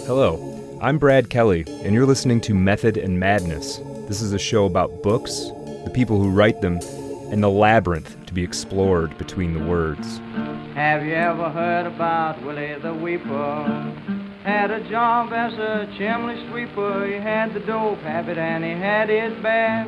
Hello, I'm Brad Kelly, and you're listening to Method and Madness. This is a show about books, the people who write them, and the labyrinth to be explored between the words. Have you ever heard about Willie the Weeper? Had a job as a chimney sweeper. He had the dope habit and he had his bad.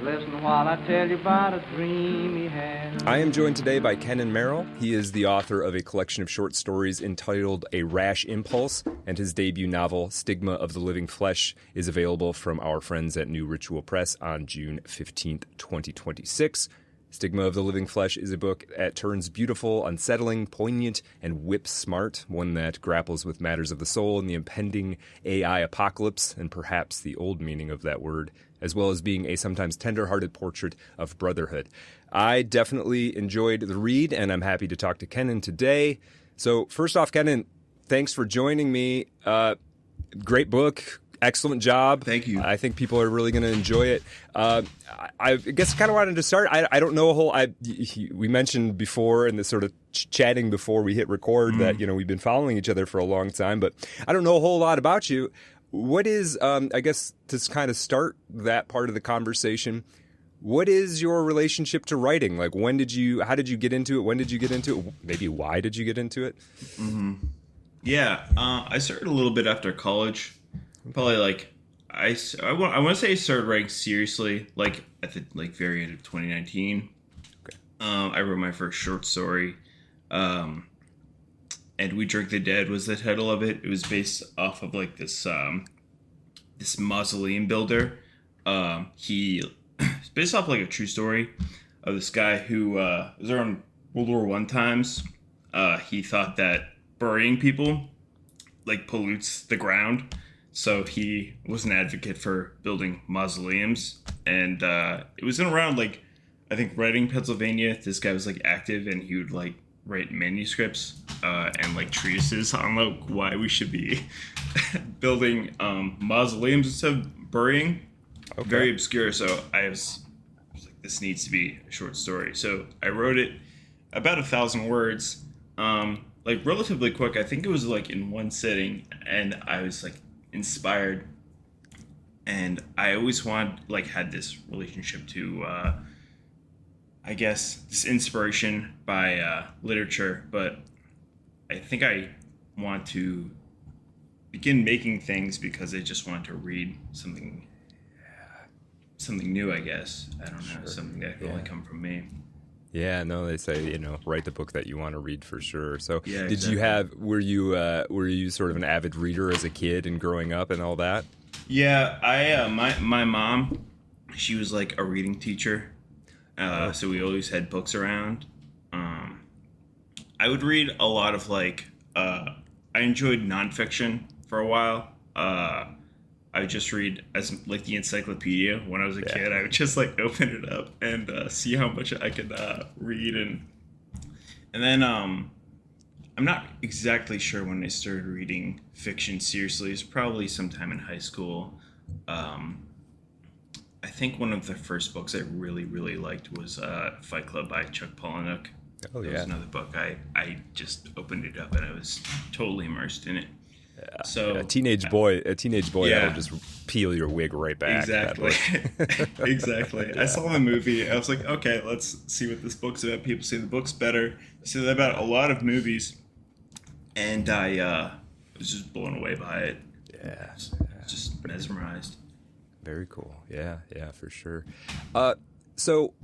Listen while I tell you about a dream he had. I am joined today by Kenan Meral. He is the author of a collection of short stories entitled A Rash Impulse, and his debut novel, Stigma of the Living Flesh, is available from our friends at New Ritual Press on June 15th, 2026. Stigma of the Living Flesh is a book that turns beautiful, unsettling, poignant, and whip-smart, one that grapples with matters of the soul and the impending AI apocalypse, and perhaps the old meaning of that word, as well as being a sometimes tender-hearted portrait of brotherhood. I definitely enjoyed the read, and I'm happy to talk to Kenan today. So first off, Kenan, thanks for joining me. Great book. Excellent job. Thank you. I think people are really going to enjoy it. I guess kind of wanted to start. I don't know a whole. We mentioned before in this sort of chatting before we hit record that we've been following each other for a long time, but I don't know a whole lot about you. What is I guess to kind of start that part of the conversation? What is your relationship to writing? Like, how did you get into it? When did you get into it? Maybe why did you get into it? Yeah, I started a little bit after college. Probably like I want to say I started writing seriously like at the very end of 2019. Okay. I wrote my first short story, and We Drink the Dead was the title of it. It was based off of like this mausoleum builder. It's based off like a true story of this guy who was around World War I times. He thought that burying people like pollutes the ground. So he was an advocate for building mausoleums, and it was in around I think Reading, Pennsylvania. This guy was active, and he would write manuscripts and treatises on why we should be building mausoleums instead of burying. Okay. Very obscure. So I was like, this needs to be a short story. So I wrote it about 1,000 words, relatively quick. I think it was in one sitting, and I was inspired, and I always had this relationship to I guess this inspiration by literature, but I think I want to begin making things because I just want to read something new, I guess. I don't know, something that can only come from me. Yeah, no, they say, write the book that you want to read for sure. So yeah, did exactly. were you sort of an avid reader as a kid and growing up and all that? Yeah, I my mom, she was a reading teacher. So we always had books around. I would read a lot of I enjoyed nonfiction for a while. I would just read as the encyclopedia when I was a kid. I would just open it up and see how much I could read, and then I'm not exactly sure when I started reading fiction seriously. It's probably sometime in high school. I think one of the first books I really, really liked was Fight Club by Chuck Palahniuk. Oh, yeah. That was another book. I just opened it up and I was totally immersed in it. Yeah. So a teenage boy that'll just peel your wig right back. Exactly. Exactly. Yeah. I saw the movie. I was like, okay, let's see what this book's about. People say the book's better. They say that about a lot of movies. And I was just blown away by it. Yeah. Just mesmerized. Very cool. Yeah, for sure. So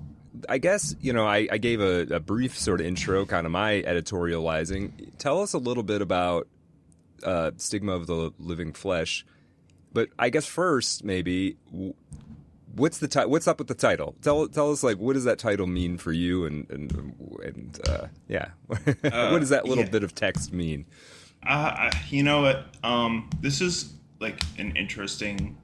I guess, I gave a brief sort of intro, kind of my editorializing. Tell us a little bit about Stigma of the Living Flesh. But I guess first, maybe, what's up with the title? Tell us, what does that title mean for you? And yeah. What does that little bit of text mean? You know what? This is, an interesting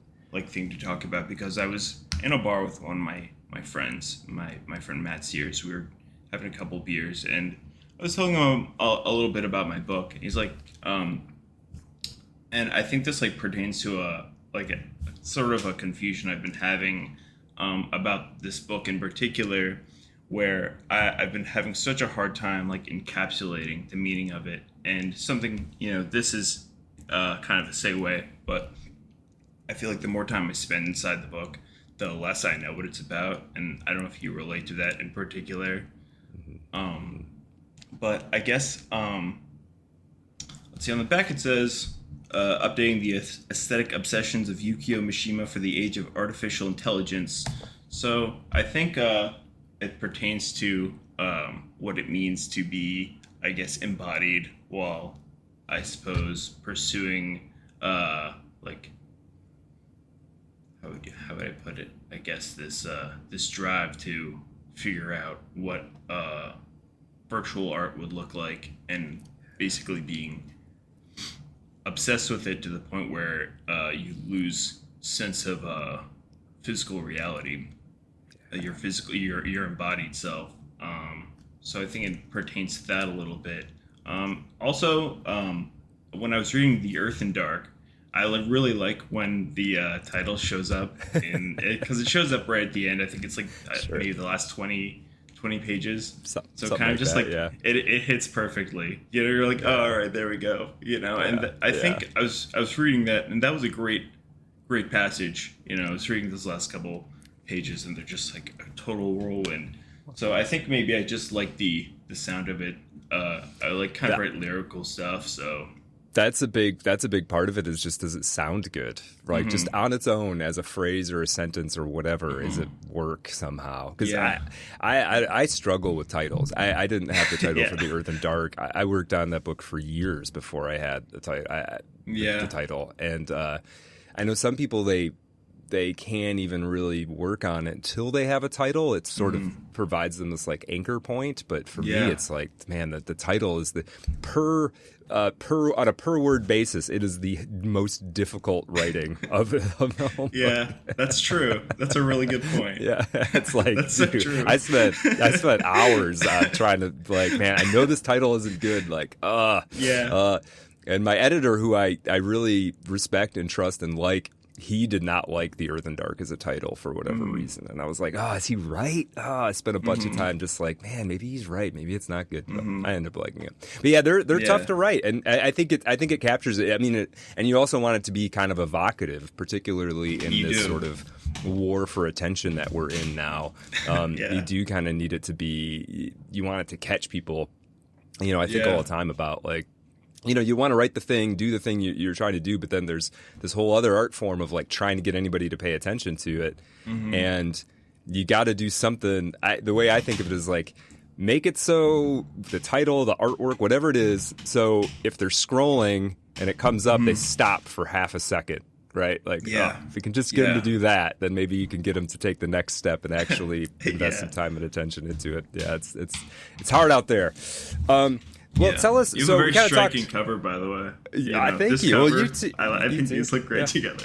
thing to talk about because I was in a bar with one of my friends, my friend Matt Sears. We were having a couple beers, and I was telling him a little bit about my book. He's like, and I think this pertains to a sort of a confusion I've been having about this book in particular, where I've been having such a hard time encapsulating the meaning of it, and something this is kind of a segue, but I feel like the more time I spend inside the book, the less I know what it's about, and I don't know if you relate to that in particular. But I guess, let's see, on the back it says, updating the aesthetic obsessions of Yukio Mishima for the age of artificial intelligence. So I think it pertains to what it means to be, I guess, embodied while, I suppose, pursuing, like, how would I put it? I guess this drive to figure out what virtual art would look like, and basically being obsessed with it to the point where you lose sense of physical reality, your embodied self. So I think it pertains to that a little bit. Also, when I was reading The Earth and Dark, I really like when the title shows up, because it shows up right at the end. I think it's like maybe the last 20 pages. So kind of just that, like yeah. it hits perfectly. You know, you're like, oh, all right, there we go. You know, and I think I was reading that, and that was a great passage. You know, I was reading those last couple pages, and they're just like a total whirlwind. So I think maybe I just like the sound of it. I like kind of write lyrical stuff, so. That's a big part of it, is just, does it sound good? Like, just on its own as a phrase or a sentence or whatever, is it work somehow? Because I struggle with titles. I didn't have the title for The Earth and Dark. I worked on that book for years before I had the title. And I know some people, they can't even really work on it until they have a title. It sort of provides them this like anchor point. But for me, it's like, man, the title is the on a per word basis, it is the most difficult writing of the whole book. Yeah, that's true. That's a really good point. Yeah, it's like, that's so true. I spent hours trying to, like, man, I know this title isn't good. Like, and my editor, who I really respect and trust and like, he did not like The Earth and Dark as a title for whatever reason. And I was like, oh, is he right? Oh, I spent a bunch of time just like, man, maybe he's right. Maybe it's not good. But I ended up liking it. But yeah, they're tough to write. And I think it captures it. I mean, and you also want it to be kind of evocative, particularly in this sort of war for attention that we're in now. You do kind of need it to be, you want it to catch people. You know, I think all the time about, like, you know, you want to write the thing, do the thing you're trying to do, but then there's this whole other art form of like trying to get anybody to pay attention to it. And you got to do something. The way I think of it is like, make it so the title, the artwork, whatever it is, so if they're scrolling and it comes up, they stop for half a second. Right? Like, if you can just get them to do that, then maybe you can get them to take the next step and actually invest some time and attention into it. Yeah, it's hard out there. Well, tell us. You have a very striking cover, by the way. Yeah, thank you. Well, I think these look great together.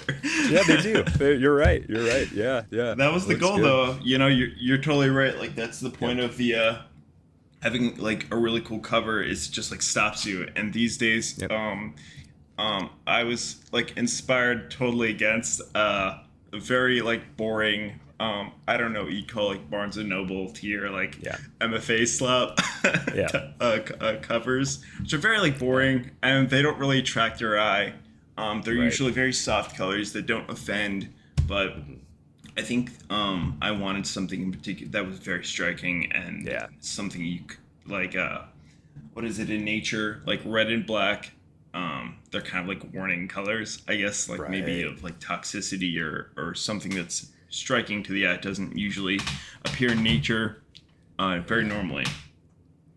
Yeah, they do. You're right. Yeah. That was the goal, though. You know, you're totally right. Like, that's the point of the having like a really cool cover, is just like stops you. And these days, I was like inspired totally against a very like boring. I don't know what you'd call like Barnes and Noble tier, like MFA slop covers, which are very like boring, and they don't really attract your eye. They're usually very soft colors that don't offend, but I think I wanted something in particular that was very striking and something you like. What is it in nature? Like red and black. They're kind of like warning colors, I guess, like maybe of like toxicity or something that's striking to the eye. It doesn't usually appear in nature very normally.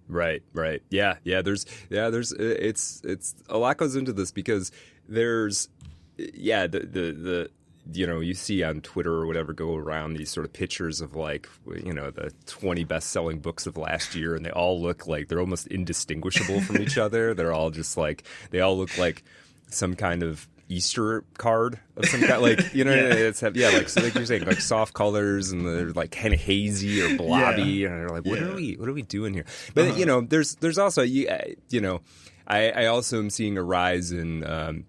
Right. Yeah. There's it's a lot goes into this, because there's the you know, you see on Twitter or whatever go around these sort of pictures of like, you know, the 20 best-selling books of last year, and they all look like they're almost indistinguishable from each other. They're all just like, they all look like some kind of Easter card of some kind, like, you know, like, so like you're saying, like soft colors, and they're like kind of hazy or blobby, and they're like, what are we doing here? But you know, there's also you know, I also am seeing a rise in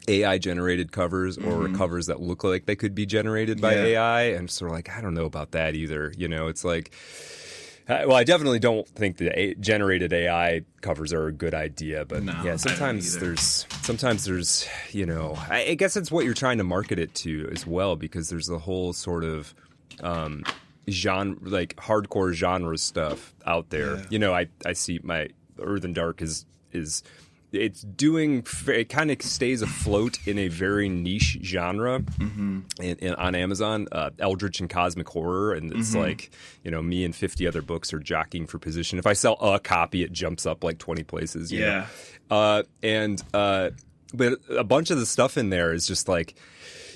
AI generated covers, or covers that look like they could be generated by AI, and sort of like, I don't know about that either. You know, it's like, Well, I definitely don't think the generated AI covers are a good idea, but No, yeah, sometimes there's, you know, I guess it's what you're trying to market it to as well, because there's the whole sort of genre, like hardcore genre stuff out there. Yeah. You know, I see my Earth and Dark is it's doing, it kind of stays afloat in a very niche genre on Amazon, Eldritch and Cosmic Horror. And it's like, you know, me and 50 other books are jockeying for position. If I sell a copy, it jumps up like 20 places. You know? But a bunch of the stuff in there is just like,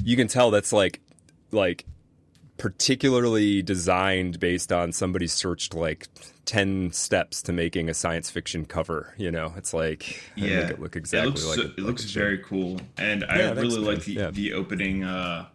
you can tell that's like particularly designed based on somebody searched like 10 steps to making a science fiction cover. You know, it's like, make it look exactly like it looks very cool. And I really like the opening, in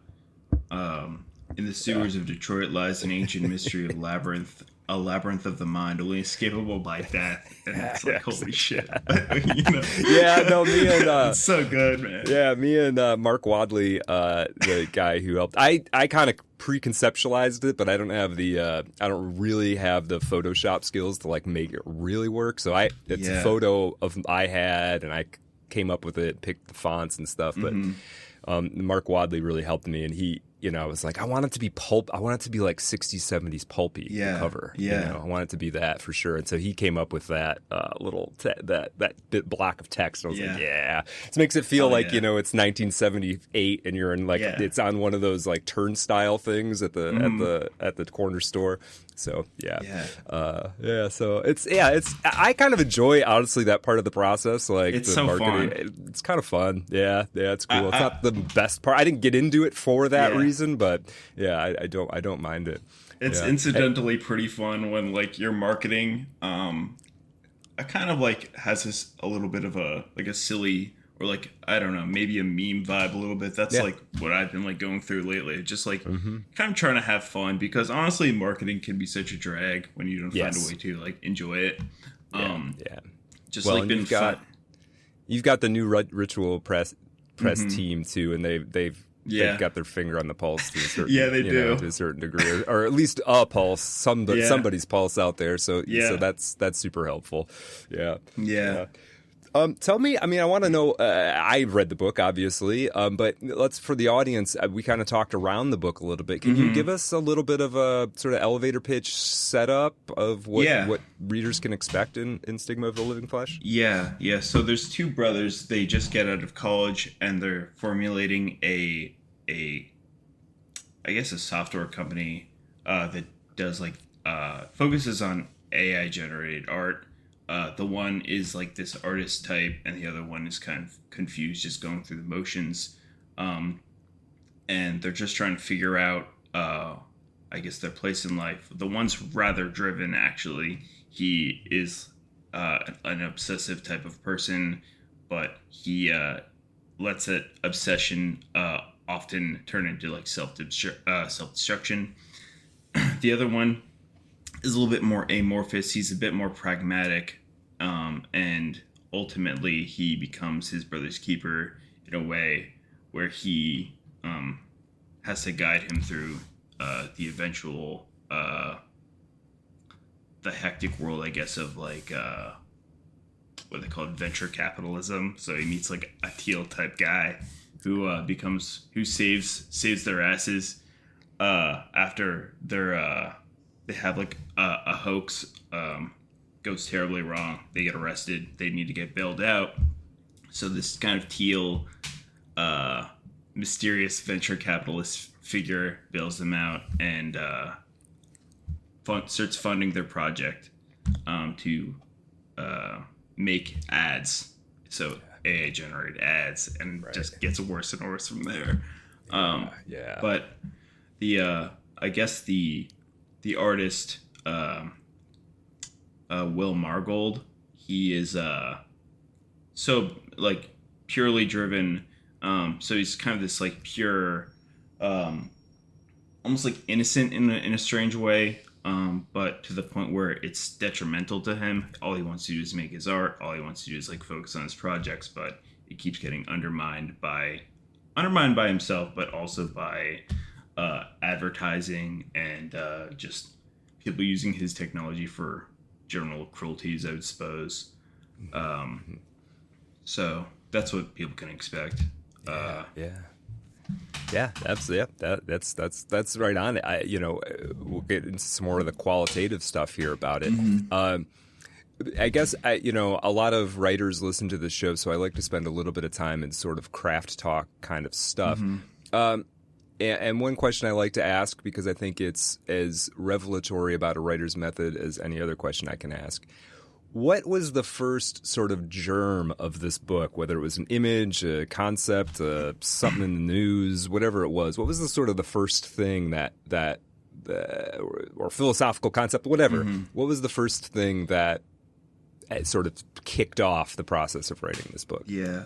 the sewers of Detroit lies an ancient mystery of labyrinth, a labyrinth of the mind, only escapable by death. And it's like, holy shit. You know? Yeah, no, me and it's so good, man. Yeah, me and Mark Wadley, the guy who helped, I kind of pre-conceptualized it, but I don't really have the Photoshop skills to like make it really work. So it's a photo of I had, and I came up with it, picked the fonts and stuff. But Mark Wadley really helped me, and he, you know, I was like, I want it to be pulp. I want it to be like 60s, 70s pulpy the cover. Yeah. You know, I want it to be that for sure. And so he came up with that that bit block of text. And I was like, it makes it feel like, you know, it's 1978 and you're in like, it's on one of those like turnstile things at the corner store. So so it's I kind of enjoy honestly that part of the process. Like it's the so marketing, fun. it's kind of fun. Yeah, it's cool. It's not the best part. I didn't get into it for that reason, but I don't mind it. It's incidentally pretty fun when like your marketing I kind of like has this a little bit of a like a silly or like, I don't know, maybe a meme vibe a little bit. That's like what I've been like going through lately. Just like kind of trying to have fun, because honestly marketing can be such a drag when you don't find a way to like enjoy it. Just like been fun. You've got the new Ritual Press team too, and they've got their finger on the pulse to a certain, to a certain degree, or at least a pulse, somebody's pulse out there. So that's super helpful. Yeah. Tell me, I mean, I want to know, I've read the book, obviously, but for the audience, we kind of talked around the book a little bit. Can you give us a little bit of a sort of elevator pitch setup of what readers can expect in Stigma of the Living Flesh? Yeah. So there's two brothers. They just get out of college, and they're formulating a software company that does like focuses on AI generated art. The one is like this artist type, and the other one is kind of confused, just going through the motions. And they're just trying to figure out, I guess, their place in life. The one's rather driven, actually. He is an obsessive type of person, but he lets that obsession often turn into like self-destruction. The other one is a little bit more amorphous. He's a bit more pragmatic, and ultimately he becomes his brother's keeper in a way where he has to guide him through the eventual the hectic world, I guess, of like what they call venture capitalism. So he meets like a Teal type guy who saves their asses after they have like a hoax goes terribly wrong. They get arrested. They need to get bailed out. So this kind of Teal, mysterious venture capitalist figure bails them out and starts funding their project to make ads. So AI generated ads, and just gets worse and worse from there. But the I guess the artist Will Margold, he is so like purely driven. So he's kind of this like pure, almost like innocent in a strange way, but to the point where it's detrimental to him. All he wants to do is make his art. All he wants to do is like focus on his projects, but it keeps getting undermined by himself, but also by advertising and just people using his technology for general cruelties, I would suppose. So that's what people can expect. That's right on. We'll get into some more of the qualitative stuff here about it. I guess a lot of writers listen to this show, so I like to spend a little bit of time in sort of craft talk kind of stuff. And one question I like to ask, because I think it's as revelatory about a writer's method as any other question I can ask. What was the first sort of germ of this book, whether it was an image, a concept, something in the news, whatever it was? What was the first thing or philosophical concept, whatever? What was the first thing that sort of kicked off the process of writing this book? Yeah.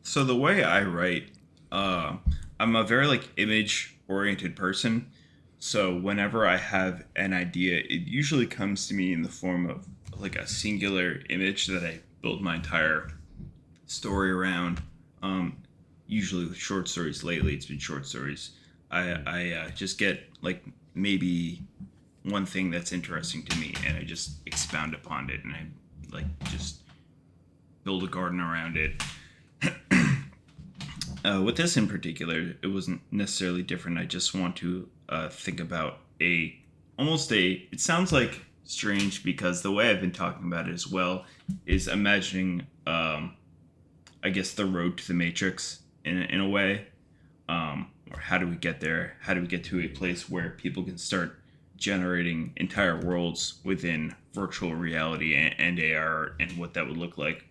So the way I write, I'm a very image-oriented person. So whenever I have an idea, it usually comes to me in the form of a singular image that I build my entire story around. Usually with short stories. Lately, it's been short stories. I just get maybe one thing that's interesting to me, and I just expound upon it, and I just build a garden around it. With this in particular, it wasn't necessarily different. I just want to think about it sounds strange because the way I've been talking about it as well is imagining, I guess, the road to the Matrix in a way. Or how do we get there? How do we get to a place where people can start generating entire worlds within virtual reality and AR and what that would look like?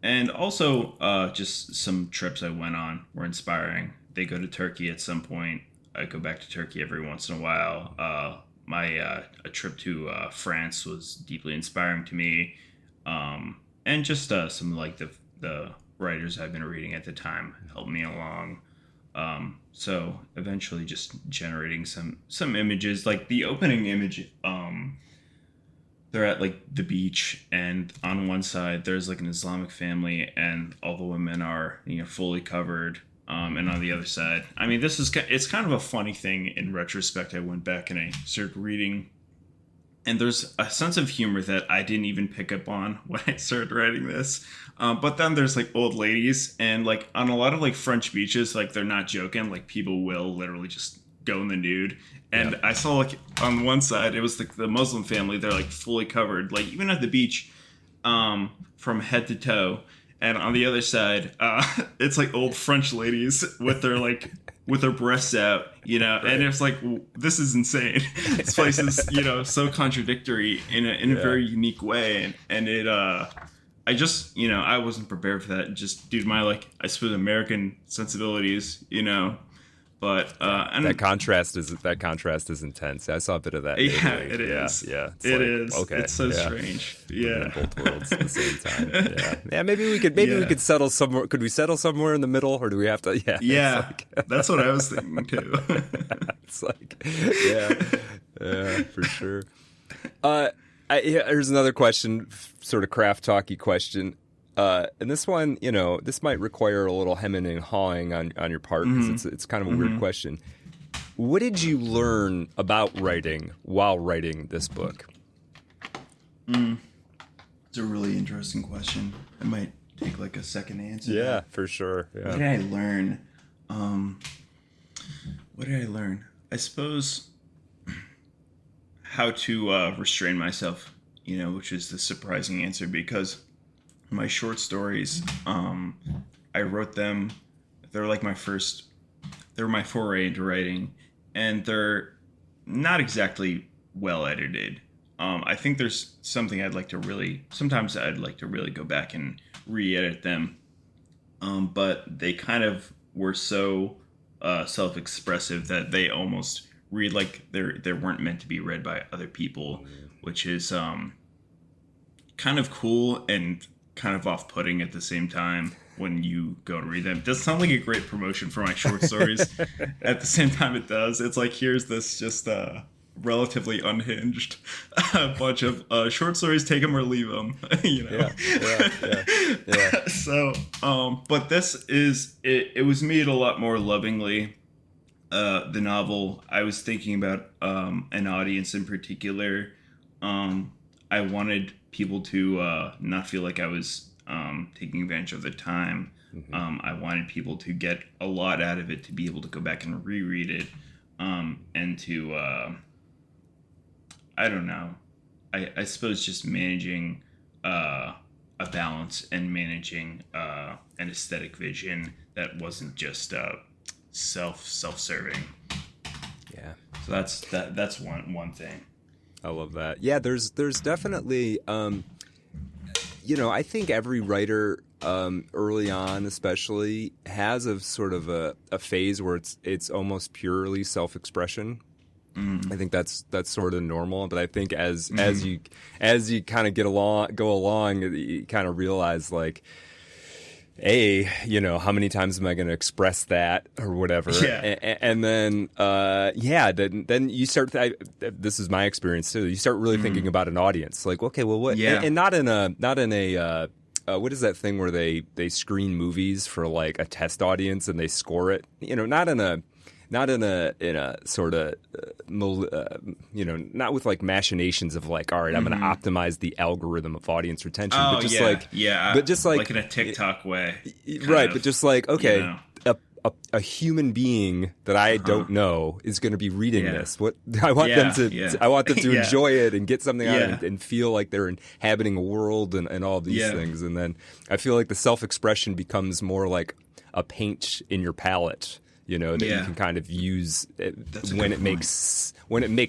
And also, just some trips I went on were inspiring. They go to Turkey at some point. I go back to Turkey every once in a while. A trip to France was deeply inspiring to me. And just some the writers I've been reading at the time helped me along. So eventually just generating some images. The opening image, they're at the beach, and on one side there's an Islamic family and all the women are fully covered, and on the other side, it's kind of a funny thing in retrospect. I went back and I started reading, and there's a sense of humor that I didn't even pick up on when I started writing this, but then there's old ladies, and on a lot of French beaches, they're not joking, people will literally just go in the nude. And I saw on one side, it was the Muslim family. They're fully covered, even at the beach, from head to toe. And on the other side, it's old French ladies with their breasts out, Right. And it's this is insane. This place is so contradictory in a very unique way, and it I just I wasn't prepared for that. Just due to my I suppose American sensibilities, But and that contrast is intense. I saw a bit of that. Yeah, it is. Yeah, it is. Okay, it's so strange. Yeah, in both worlds at the same time. Yeah. Maybe we could settle somewhere. Could we settle somewhere in the middle, or do we have to? Yeah. Yeah, that's what I was thinking too. It's for sure. Here's another question, sort of craft talky question. And this one, this might require a little hemming and hawing on your part, because it's kind of a weird question. What did you learn about writing while writing this book? It's a really interesting question. I might take a second to answer. Yeah, for sure. Yeah. What did I learn? I suppose how to restrain myself, which is the surprising answer, because my short stories, I wrote them, they're my foray into writing, and they're not exactly well edited. I think there's something sometimes I'd like to really go back and re-edit them, but they kind of were so self-expressive that they almost read they weren't meant to be read by other people, which is kind of cool and kind of off-putting at the same time when you go and read them. It does sound like a great promotion for my short stories. At the same time, it does. It's here's this just relatively unhinged bunch of short stories, take them or leave them. Yeah. So, but this is it was made a lot more lovingly. the novel, I was thinking about an audience in particular. I wanted people to not feel like I was taking advantage of the time. I wanted people to get a lot out of it, to be able to go back and reread it, and to I don't know. I suppose just managing a balance and managing an aesthetic vision that wasn't just self-serving. Yeah. So that's one thing. I love that. Yeah, there's definitely I think every writer early on especially has a sort of a phase where it's almost purely self-expression. I think that's sort of normal, but I think as you kind of go along, you kind of realize like, how many times am I going to express that or whatever? Yeah. And then, then you start. This is my experience too. You start really thinking about an audience. Like, okay, well, what? Yeah. And not in a. What is that thing where they screen movies for like a test audience and they score it? Not in a sort of, not with like machinations of like, all right, I'm going to optimize the algorithm of audience retention, Oh, but just like in a TikTok way, right? of, but just like, okay, a human being that I don't know is going to be reading this. What I want them to, I want them to enjoy it and get something out of it and feel like they're inhabiting a world and all these things. And then I feel like the self-expression becomes more like a paint in your palette. That you can kind of use when it makes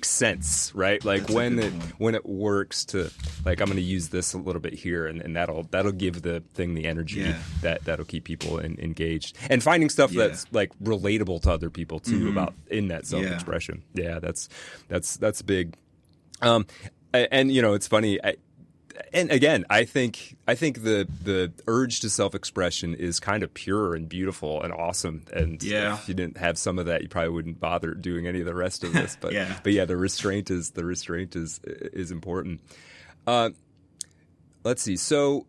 sense, right? Like when it works to, like, I'm going to use this a little bit here, and that'll give the thing the energy that'll keep people engaged, and finding stuff that's like relatable to other people too about in that self-expression. Yeah, that's big. And it's funny. And again, I think the urge to self-expression is kind of pure and beautiful and awesome. And if you didn't have some of that, you probably wouldn't bother doing any of the rest of this. But the restraint is important. Let's see. So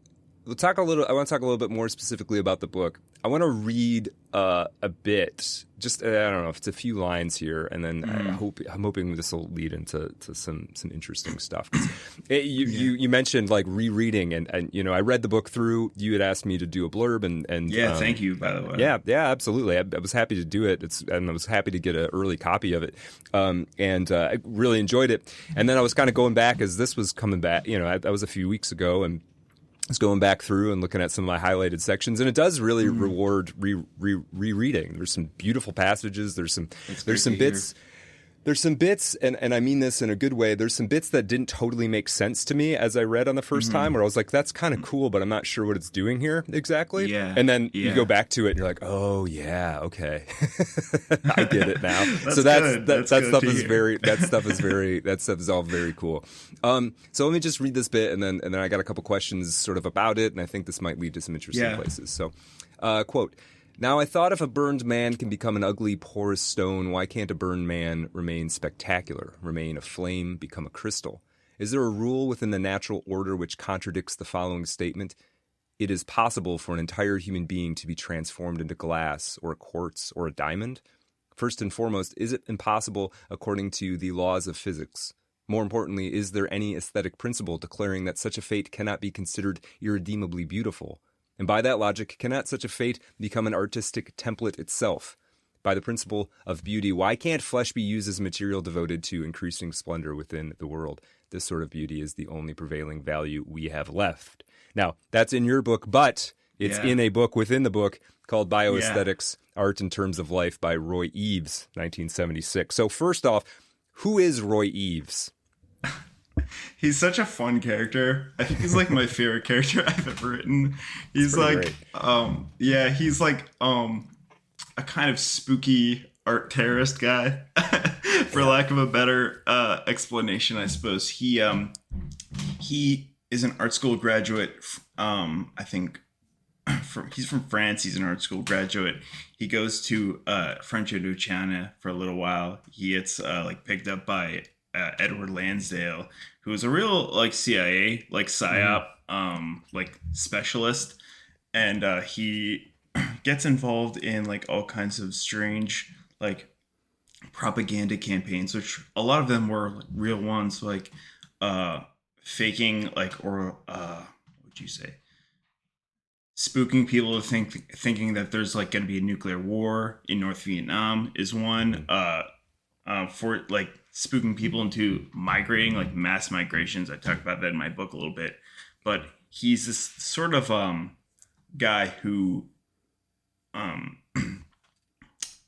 I want to talk a little bit more specifically about the book. I want to read a bit, just I don't know if it's a few lines here, and then I'm hoping this will lead into some interesting stuff. You mentioned like rereading, and I read the book through. You had asked me to do a blurb, and thank you, by the way. Yeah, absolutely. I was happy to do it. And I was happy to get an early copy of it, and I really enjoyed it. And then I was kind of going back as this was coming back. That was a few weeks ago, and I was going back through and looking at some of my highlighted sections, and it does really reward rereading. There's some beautiful passages. There's some bits. There's some bits, and I mean this in a good way. There's some bits that didn't totally make sense to me as I read on the first time, where I was like, "That's kind of cool, but I'm not sure what it's doing here exactly." Yeah. And then you go back to it, and you're like, "Oh yeah, okay, I get it now." So that stuff is all very cool. So let me just read this bit, and then I got a couple questions sort of about it, and I think this might lead to some interesting places. So, quote. Now I thought if a burned man can become an ugly, porous stone, why can't a burned man remain spectacular, remain a flame, become a crystal? Is there a rule within the natural order which contradicts the following statement? It is possible for an entire human being to be transformed into glass, or a quartz, or a diamond? First and foremost, is it impossible according to the laws of physics? More importantly, is there any aesthetic principle declaring that such a fate cannot be considered irredeemably beautiful? And by that logic, cannot such a fate become an artistic template itself? By the principle of beauty, why can't flesh be used as material devoted to increasing splendor within the world? This sort of beauty is the only prevailing value we have left. Now, that's in your book, but it's in a book within the book called Bioaesthetics, Art in Terms of Life by Roy Eves, 1976. So first off, who is Roy Eves? He's such a fun character. I think he's like my favorite character I've ever written. He's like, he's like a kind of spooky art terrorist guy, for lack of a better explanation, I suppose. He is an art school graduate. I think he's from France. He's an art school graduate. He goes to French Indochina for a little while. He gets picked up by Edward Lansdale, who is a real CIA psyop specialist, and he gets involved in all kinds of strange propaganda campaigns, which a lot of them were like real ones, like faking, like, or what would you say, spooking people to thinking that there's like going to be a nuclear war in North Vietnam is one. For like spooking people into migrating, like mass migrations. I talk about that in my book a little bit, but he's this sort of guy who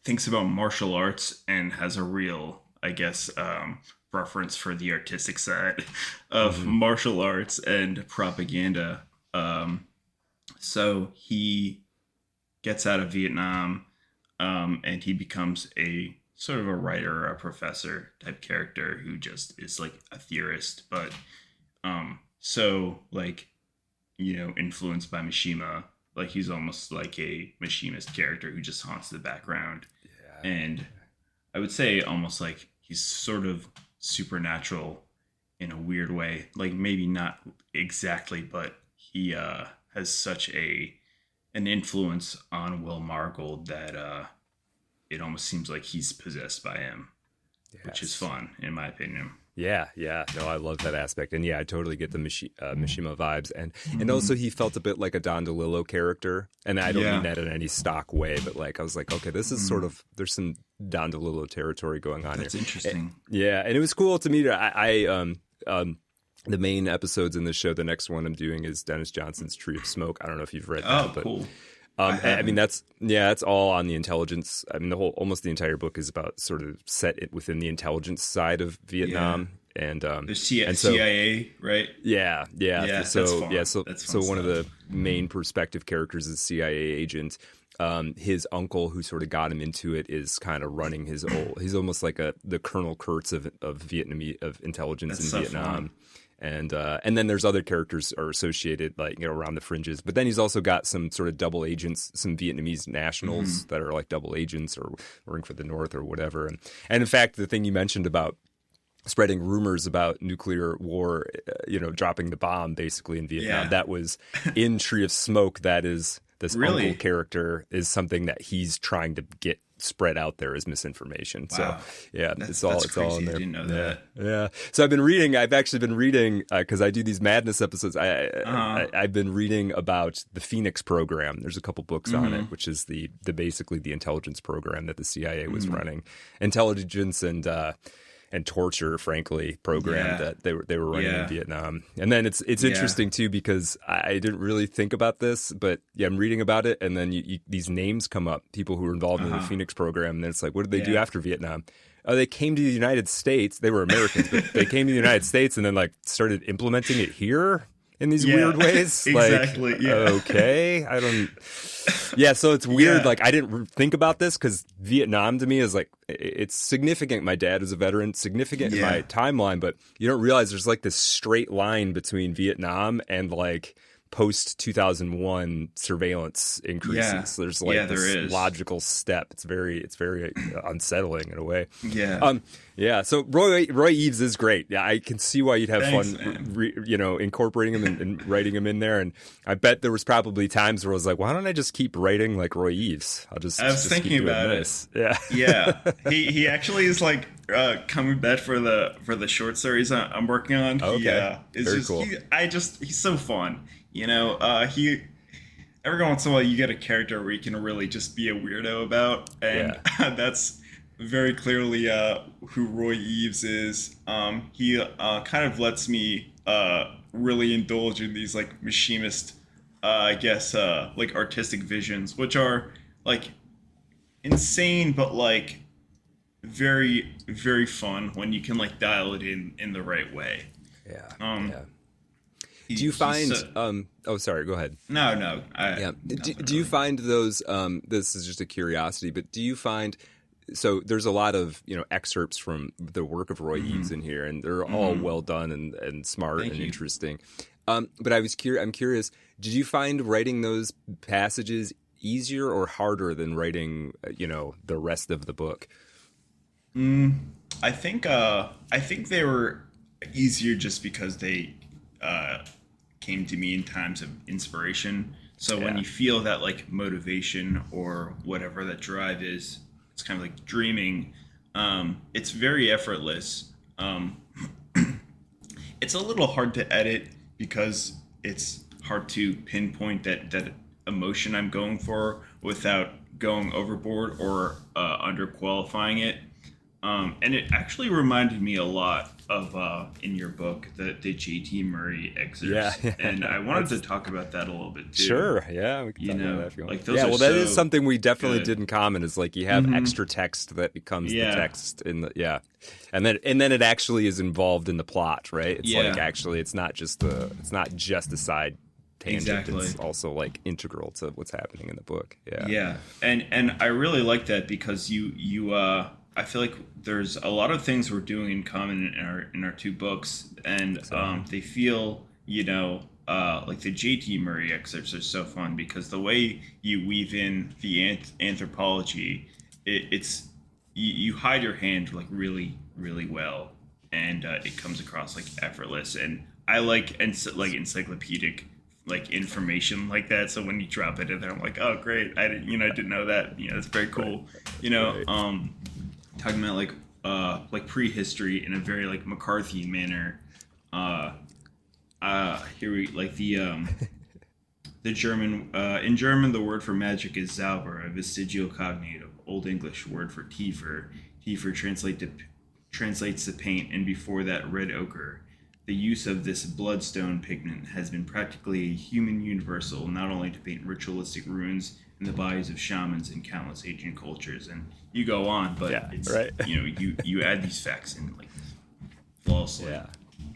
thinks about martial arts and has a real, I guess, preference for the artistic side of martial arts and propaganda. So he gets out of Vietnam, and he becomes a sort of a writer or a professor type character who just is like a theorist, but so like, influenced by Mishima. Like he's almost like a Mishimist character who just haunts the background. Yeah. And I would say almost like he's sort of supernatural in a weird way. Like maybe not exactly, but he has such an influence on Will Margold that it almost seems like he's possessed by him, which is fun in my opinion. Yeah. No, I love that aspect. And yeah, I totally get the Mishima vibes. And also he felt a bit like a Don DeLillo character. And I don't mean that in any stock way, but like I was like, okay, this is sort of, there's some Don DeLillo territory going on here. That's interesting. And it was cool to me to, the main episodes in this show, the next one I'm doing is Dennis Johnson's Tree of Smoke. I don't know if you've read that. But, cool. I mean, that's all on the intelligence. I mean, almost the entire book is about sort of set within the intelligence side of Vietnam. And there's CIA, right? Yeah. So fun one of the main perspective characters is CIA agent. His uncle, who sort of got him into it, is kind of running he's almost like the Colonel Kurtz of Vietnamese of intelligence in Vietnam. Fun. And then there's other characters are associated, like, around the fringes. But then he's also got some sort of double agents, some Vietnamese nationals that are like double agents or working for the North or whatever. And in fact, the thing you mentioned about spreading rumors about nuclear war, dropping the bomb basically in Vietnam, that was in Tree of Smoke. That is this uncle character is something that he's trying to get spread out there as misinformation. Wow. So it's all in there. I didn't know that. Yeah. So I've actually been reading because I do these madness episodes. I've been reading about the Phoenix program. There's a couple books on it, which is the basically the intelligence program that the CIA was running, intelligence and torture, frankly, program that they were running in Vietnam. And then it's interesting too, because I didn't really think about this, but I'm reading about it, and then these names come up, people who were involved in the Phoenix program, and it's like, what did they do after Vietnam? Oh, they came to the United States. They were Americans, but they came to the United States and then like started implementing it here in these weird ways. Exactly. Like, okay, I don't. Yeah, so it's weird. Like, I didn't think about this because Vietnam to me is like, it's significant. My dad is a veteran, significant in my timeline, but you don't realize there's like this straight line between Vietnam and like post 2001 surveillance increases. Yeah. There's like this logical step. It's very unsettling in a way. So Roy Eves is great. Yeah, I can see why you'd have fun, incorporating him and writing him in there. And I bet there was probably times where I was like, why don't I just keep writing like Roy Eves? I was thinking about this. Yeah. He actually is like coming back for the short series I'm working on. Okay. Very cool. He's so fun. He every once in a while you get a character where you can really just be a weirdo about, and that's very clearly who Roy Eves is. He kind of lets me really indulge in these like Mishimist, like artistic visions, which are like insane, but like very, very fun when you can like dial it in the right way. Do you find? Sorry. Go ahead. No. Do you find those? This is just a curiosity, but do you find? So there's a lot of excerpts from the work of Roy Eves in here, and they're all well done and smart and interesting. But I'm curious. Did you find writing those passages easier or harder than writing the rest of the book? I think they were easier just because they came to me in times of inspiration. So when you feel that like motivation or whatever that drive is, it's kind of like dreaming. It's very effortless. It's a little hard to edit because it's hard to pinpoint that emotion I'm going for without going overboard or underqualifying it. And it actually reminded me a lot of in your book the J.T. Murray excerpts. Yeah. And I wanted to talk about that a little bit too. Sure, yeah, we can You talk know, about that if you want. like those yeah, are well, that is so something we definitely good. did in common. Is like you have extra text that becomes the Yeah. text in the and then it actually is involved in the plot, right? It's like actually it's not just a side tangent. Exactly. It's also like integral to what's happening in the book. Yeah, Yeah, and I really like that because you I feel like there's a lot of things we're doing in common in our two books, and they feel like the J.T. Murray excerpts are so fun because the way you weave in the anthropology, it's you hide your hand like really really well, and it comes across like effortless, and I like like encyclopedic like information like that. So when you drop it in there, I'm like, oh great, I didn't know that. It's very cool. Talking about like prehistory in a very like McCarthy manner. Here we like the German in German the word for magic is Zauber, a vestigial cognate of Old English word for Tiefer. Tiefer translates to paint, and before that red ochre. The use of this bloodstone pigment has been practically a human universal, not only to paint ritualistic runes in the bodies of shamans in countless ancient cultures, and you go on, but it's right. you add these facts in like flawlessly.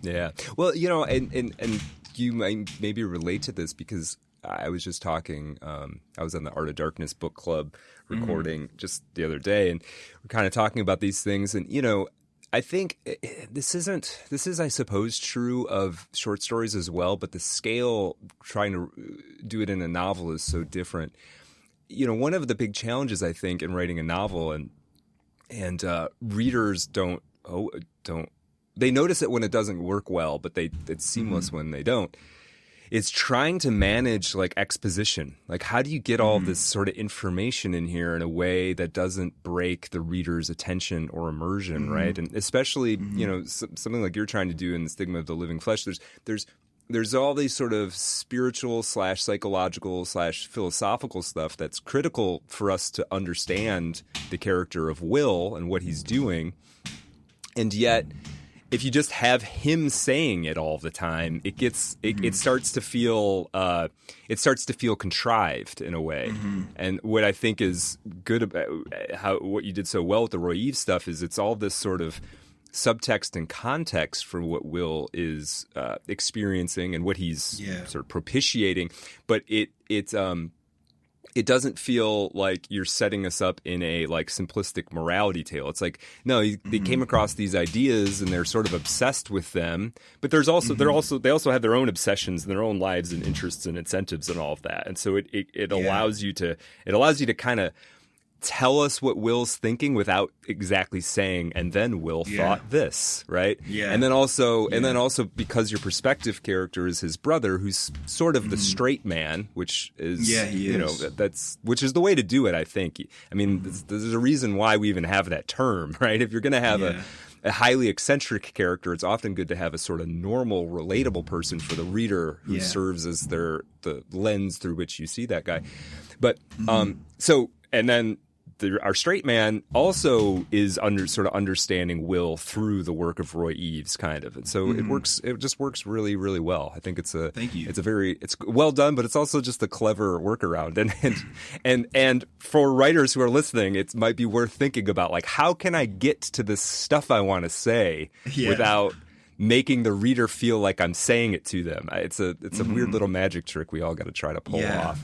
Yeah. Well, and you might maybe relate to this because I was just talking. I was on the Art of Darkness book club recording just the other day, and we're kind of talking about these things, and I think this is, I suppose, true of short stories as well, but the scale, trying to do it in a novel is so different. One of the big challenges, I think, in writing a novel, and readers don't they notice it when it doesn't work well, but it's seamless when they don't. It's trying to manage like exposition. Like, how do you get all this sort of information in here in a way that doesn't break the reader's attention or immersion, right? And especially, something like you're trying to do in the Stigma of the Living Flesh. There's all these sort of spiritual / psychological / philosophical stuff that's critical for us to understand the character of Will and what he's doing, and yet, if you just have him saying it all the time, it starts to feel contrived in a way. And what I think is good about what you did so well with the Roy Eve stuff is it's all this sort of subtext and context for what Will is experiencing and what he's sort of propitiating, but it doesn't feel like you're setting us up in a like simplistic morality tale. It's like, no, they came across these ideas and they're sort of obsessed with them, but there's also they also have their own obsessions and their own lives and interests and incentives and all of that. And so it allows you to kind of tell us what Will's thinking without exactly saying, and then Will thought this, right? Yeah. And then also because your perspective character is his brother, who's sort of the straight man, which is which is the way to do it, I think. I mean, there's a reason why we even have that term, right? If you're going to have a highly eccentric character, it's often good to have a sort of normal, relatable person for the reader who serves as the lens through which you see that guy. But and then our straight man also is understanding Will through the work of Roy Eves, kind of, and so it just works really, really well. I think it's well done, but it's also just a clever workaround. And for writers who are listening, it might be worth thinking about, like, how can I get to this stuff I want to say without making the reader feel like I'm saying it to them. It's a weird little magic trick we all got to try to pull off.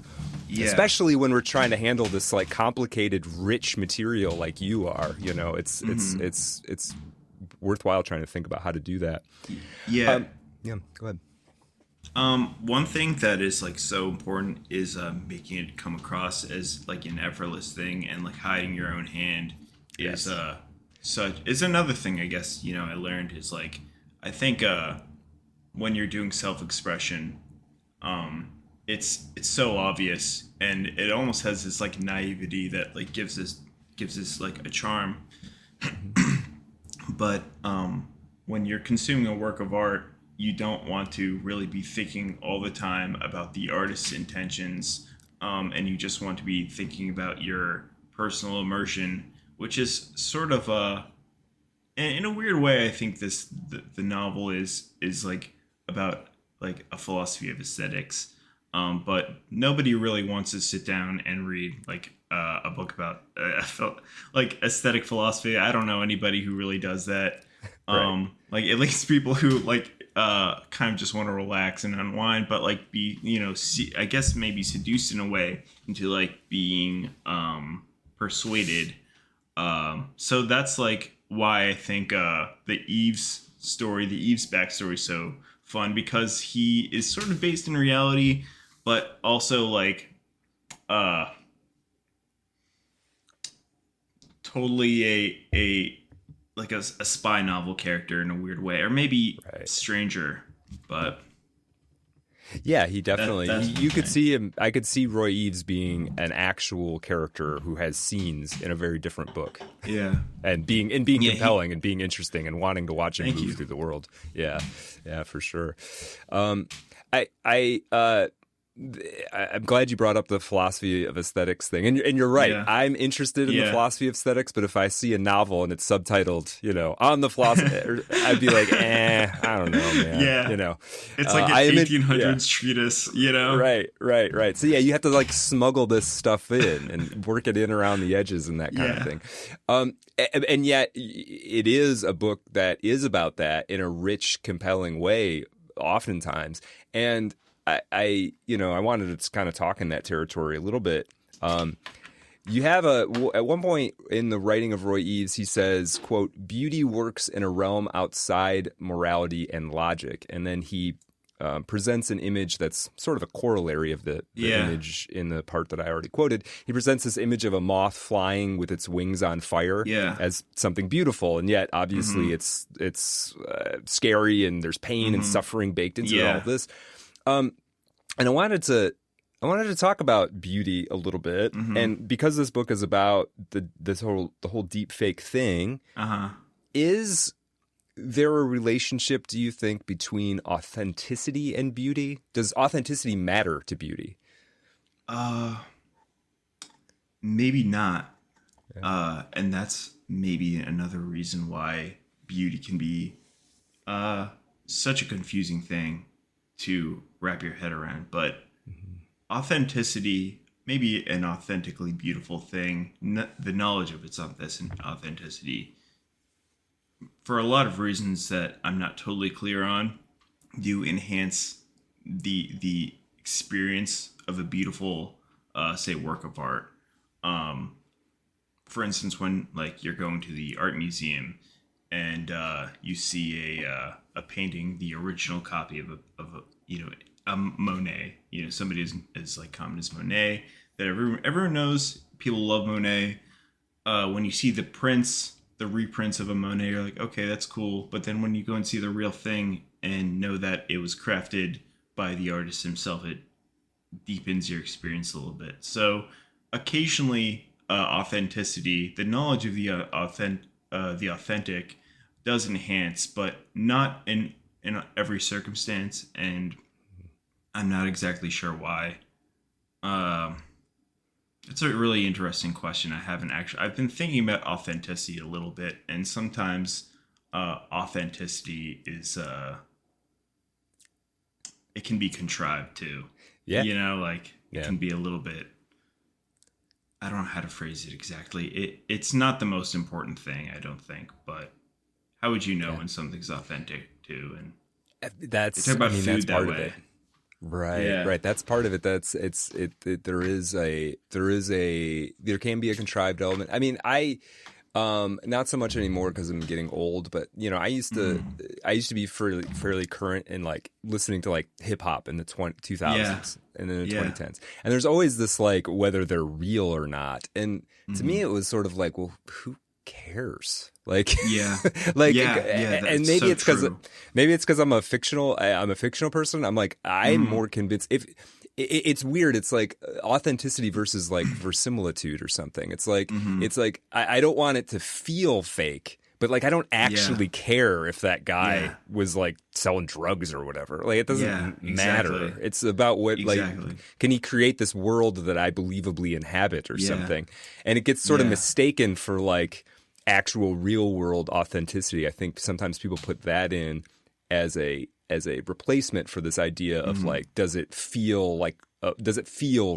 Yeah. Especially when we're trying to handle this like complicated, rich material like you are. It's worthwhile trying to think about how to do that. Yeah. Go ahead. One thing that is like so important is making it come across as like an effortless thing, and like hiding your own hand is another thing, I guess, I learned is like, I think when you're doing self-expression, it's so obvious, and it almost has this like naivety that like gives this like a charm. But when you're consuming a work of art, you don't want to really be thinking all the time about the artist's intentions, and you just want to be thinking about your personal immersion, which is sort of in a weird way. I think the novel is like about like a philosophy of aesthetics, but nobody really wants to sit down and read like a book about like aesthetic philosophy. I don't know anybody who really does that. Right. Like at least people who like kind of just want to relax and unwind, but like be, I guess maybe seduced in a way into like being persuaded. So that's like why I think the Eve's backstory is so fun, because he is sort of based in reality, but also like totally a like a spy novel character in a weird way, or maybe stranger, but yeah, he definitely. That's You could see him. I could see Roy Eves being an actual character who has scenes in a very different book. Yeah, and being compelling and being interesting and wanting to watch him move through the world. Yeah, for sure. I'm glad you brought up the philosophy of aesthetics thing, and you're right. Yeah. I'm interested in the philosophy of aesthetics, but if I see a novel and it's subtitled, on the philosophy, I'd be like, I don't know, man. Yeah, it's like an 1800s treatise, Right. So yeah, you have to like smuggle this stuff in and work it in around the edges and that kind of thing. And yet, it is a book that is about that in a rich, compelling way, oftentimes, and I wanted to kind of talk in that territory a little bit. You have at one point in the writing of Roy Eves, he says, quote, "Beauty works in a realm outside morality and logic." And then he presents an image that's sort of a corollary of the image in the part that I already quoted. He presents this image of a moth flying with its wings on fire as something beautiful. And yet, obviously, it's scary, and there's pain and suffering baked into all of this. And I wanted to talk about beauty a little bit, and because this book is about the whole deep fake thing, is there a relationship, do you think, between authenticity and beauty? Does authenticity matter to beauty? Maybe not, and that's maybe another reason why beauty can be such a confusing thing to wrap your head around. But authenticity, maybe an authentically beautiful thing, the knowledge of its authenticity, for a lot of reasons that I'm not totally clear on, do enhance the experience of a beautiful say work of art. For instance, when like you're going to the art museum and you see a painting, the original copy of a Monet, somebody as like common as Monet, that everyone knows. People love Monet. When you see the reprints of a Monet, you're like, okay, that's cool. But then when you go and see the real thing and know that it was crafted by the artist himself, it deepens your experience a little bit. So occasionally, authenticity, the knowledge of the authentic, does enhance, but not in every circumstance, and I'm not exactly sure why. It's a really interesting question. I've been thinking about authenticity a little bit, and sometimes authenticity is it can be contrived too. Yeah. It can be a little bit, I don't know how to phrase it exactly. It's not the most important thing, I don't think, but how would you know when something's authentic too? And that's talk about food that's that part way. of it. Right. That's part of it. There can be a contrived element. I mean, not so much anymore because I'm getting old, but I used to be fairly current in like listening to like hip hop in the 2000s and then the 2010s. And there's always this like whether they're real or not. And to me, it was sort of like, well, who cares? Like, and maybe it's because I'm a fictional person. I'm like, I'm more convinced it's weird. It's like authenticity versus like verisimilitude or something. It's like I don't want it to feel fake, but like I don't actually care if that guy was like selling drugs or whatever. Like it doesn't matter. It's about what like can he create this world that I believably inhabit or something. And it gets sort of mistaken for like actual real world authenticity. I think sometimes people put that in as a replacement for this idea of like, does it feel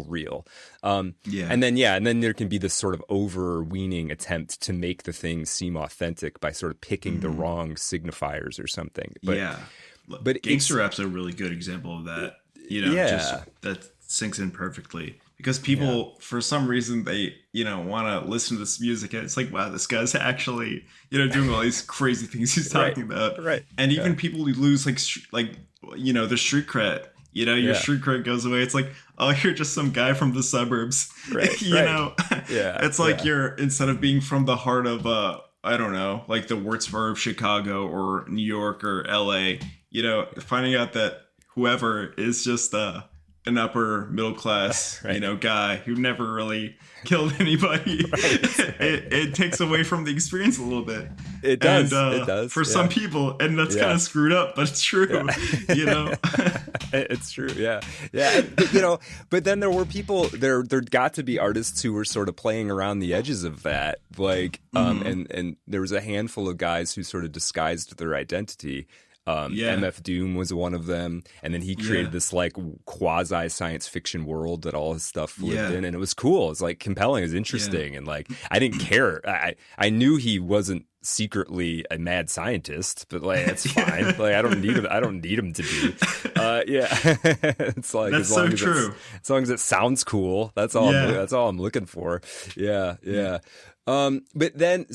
real? And then there can be this sort of overweening attempt to make the thing seem authentic by sort of picking the wrong signifiers or something. But gangster rap's a really good example of that. You know, just that sinks in perfectly. Because people, for some reason, they, want to listen to this music. And it's like, wow, this guy's actually, doing all these crazy things he's talking about. Right. And even people who lose, their street cred. Your street cred goes away. It's like, oh, you're just some guy from the suburbs. Right. It's like you're, instead of being from the heart of, I don't know, like the Würzburg of Chicago or New York or LA, finding out that whoever is just, an upper middle class, guy who never really killed anybody. It takes away from the experience a little bit. It does. And, it does for some people, and that's kind of screwed up, but it's true. It's true. Yeah. But then there were people. There got to be artists who were sort of playing around the edges of that, like, and there was a handful of guys who sort of disguised their identity. MF Doom was one of them, and then he created this like quasi science fiction world that all his stuff lived in, and it was cool. It's like compelling, it's interesting, and like I didn't care. I knew he wasn't secretly a mad scientist, but like it's fine. Like I don't need him to be. It's like that's so true. As long as it sounds cool, that's all. That's all I'm looking for. But then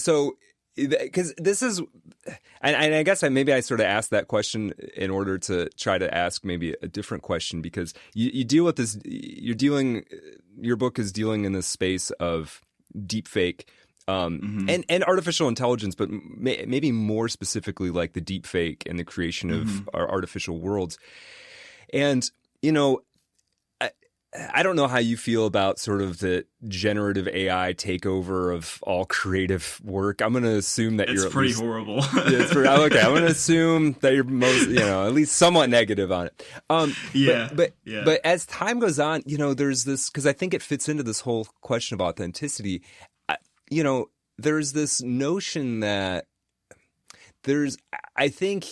because this is, and I guess maybe I sort of asked that question in order to try to ask maybe a different question, because you deal with this, your book is dealing in this space of deepfake and artificial intelligence, but maybe more specifically like the deepfake and the creation of our artificial worlds. And, I don't know how you feel about sort of the generative AI takeover of all creative work. I'm going to assume that it's pretty horrible. Okay, I'm going to assume that you're most, at least somewhat negative on it. But as time goes on, there's this, because I think it fits into this whole question of authenticity. There's this notion that I think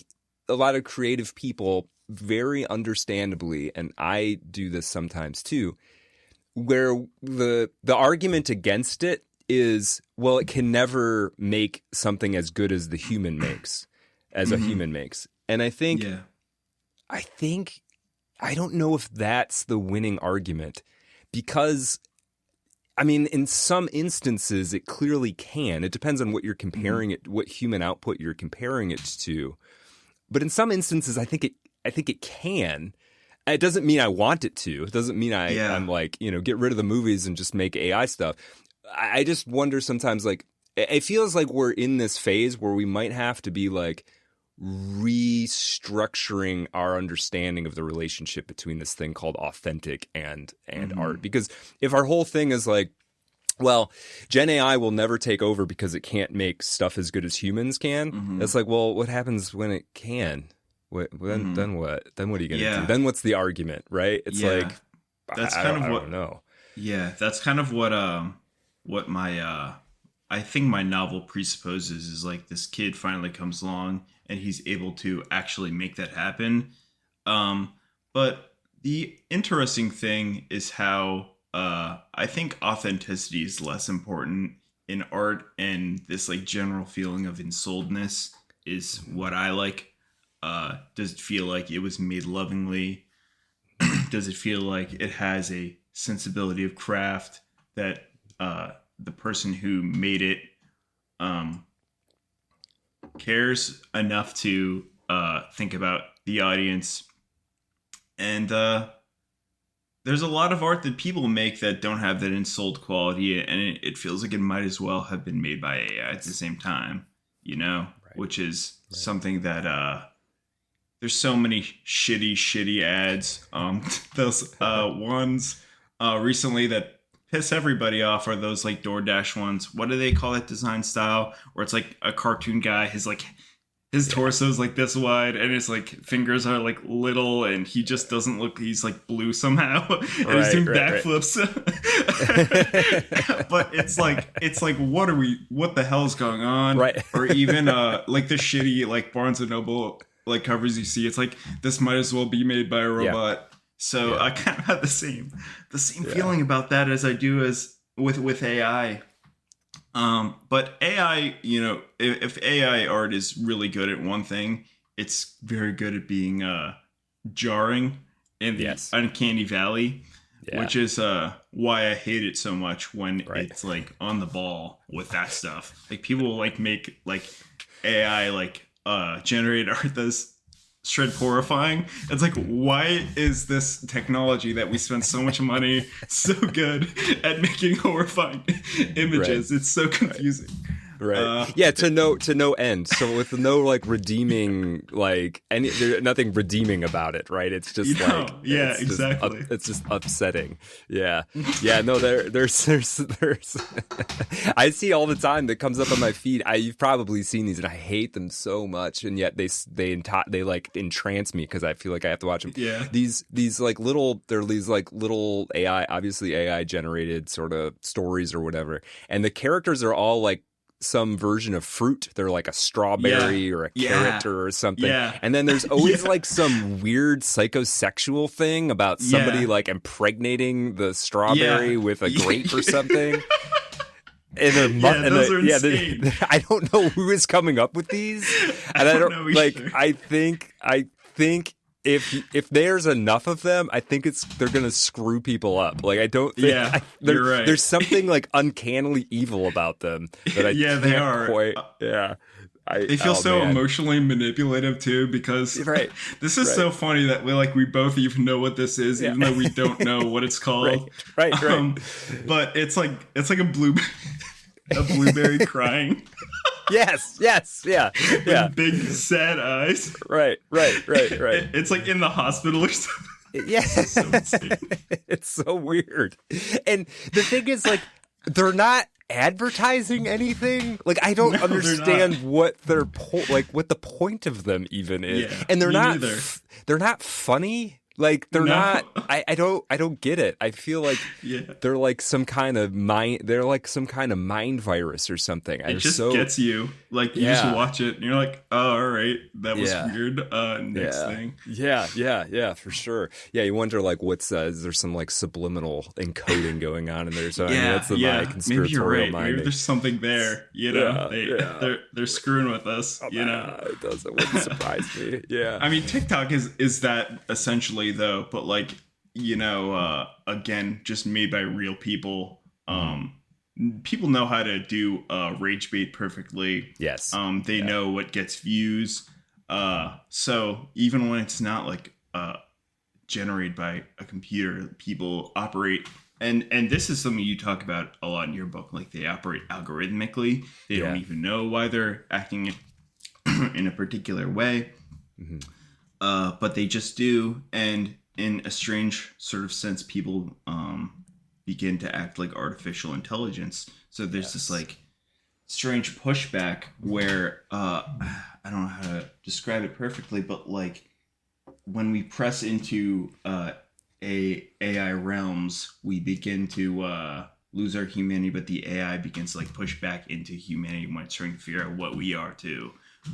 a lot of creative people very understandably, and I do this sometimes too, where the argument against it is, well, it can never make something as good as the human makes, as a human makes. And I think I don't know if that's the winning argument, because I mean, in some instances it clearly can. It depends on what you're comparing it, what human output you're comparing it to. But in some instances, I think it can. It doesn't mean I want it to. It doesn't mean I'm like, get rid of the movies and just make AI stuff. I just wonder sometimes, like, it feels like we're in this phase where we might have to be like restructuring our understanding of the relationship between this thing called authentic and art. Because if our whole thing is like, well, Gen AI will never take over because it can't make stuff as good as humans can. It's like, well, what happens when it can? Then what? Then what are you going to do? Then what's the argument, right? It's like, that's I don't know. Yeah, that's kind of what my I think my novel presupposes is like this kid finally comes along and he's able to actually make that happen. But the interesting thing is how I think authenticity is less important in art, and this like general feeling of ensoledness is what I like. Does it feel like it was made lovingly? Does it feel like it has a sensibility of craft that the person who made it cares enough to think about the audience? And there's a lot of art that people make that don't have that ensouled quality, and it feels like it might as well have been made by AI at the same time, which is something that there's so many shitty ads. Those ones recently that piss everybody off are those like DoorDash ones. What do they call that design style? Where it's like a cartoon guy, his torso is like this wide and his like fingers are like little and he just doesn't look, he's like blue somehow and he's doing backflips. But it's like what the hell's going on? Right. Or even like the shitty like Barnes and Noble like covers you see, it's like this might as well be made by a robot. So I kind of have the same feeling about that as I do as with AI. But AI, you know, if AI art is really good at one thing, it's very good at being jarring in the uncanny valley, which is why I hate it so much when it's like on the ball with that stuff. Like people will like make like AI like generate art that's straight horrifying. It's like, why is this technology that we spend so much money so good at making horrifying images? It's so confusing. To no end. So with no like redeeming, like there's nothing redeeming about it, right? It's just exactly. It's just upsetting. No, there's I see all the time that comes up on my feed. You've probably seen these, and I hate them so much, and yet they like entrance me because I feel like I have to watch them. Yeah. These like little AI, obviously AI generated sort of stories or whatever, and the characters are all like some version of fruit. They're like a strawberry or a carrot or something. And then there's always like some weird psychosexual thing about somebody like impregnating the strawberry with a grape or something. And those are insane. I don't know who is coming up with these. And I don't know like either. I think if there's enough of them, I think they're gonna screw people up. Like I don't think you're right. There's something like uncannily evil about them that I can't they are quite they feel so emotionally manipulative too, because this is so funny that we both even know what this is, even though we don't know what it's called. Right. But it's like a blueberry crying. Yes, yeah. With big sad eyes. Right. It's like in the hospital or something. Yeah. It's so weird. And the thing is, like, they're not advertising anything. Like, I don't understand what what the point of them even is. Yeah, and they're not funny. Like they're not. I don't get it. I feel like they're like some kind of mind. They're like some kind of mind virus or something. It just gets you. Like you just watch it and you're like, oh, all right, that was weird. Next thing. Yeah, for sure. Yeah, you wonder like is there some like subliminal encoding going on in there? So I mean, that's my conspiratorial maybe you're right. mind. Maybe there's something there. You know, they're screwing with us. You know, it wouldn't surprise me. Yeah, I mean, TikTok is that essentially. Though, but like, you know, again, just made by real people. People know how to do rage bait perfectly. Yes. They know what gets views. So even when it's not like generated by a computer, people operate. And this is something you talk about a lot in your book. Like they operate algorithmically. They don't even know why they're acting in a particular way. Mm-hmm. But they just do, and in a strange sort of sense, people begin to act like artificial intelligence. So there's this like strange pushback where I don't know how to describe it perfectly, but like when we press into AI realms, we begin to lose our humanity, but the AI begins to like push back into humanity when it's trying to figure out what we are too.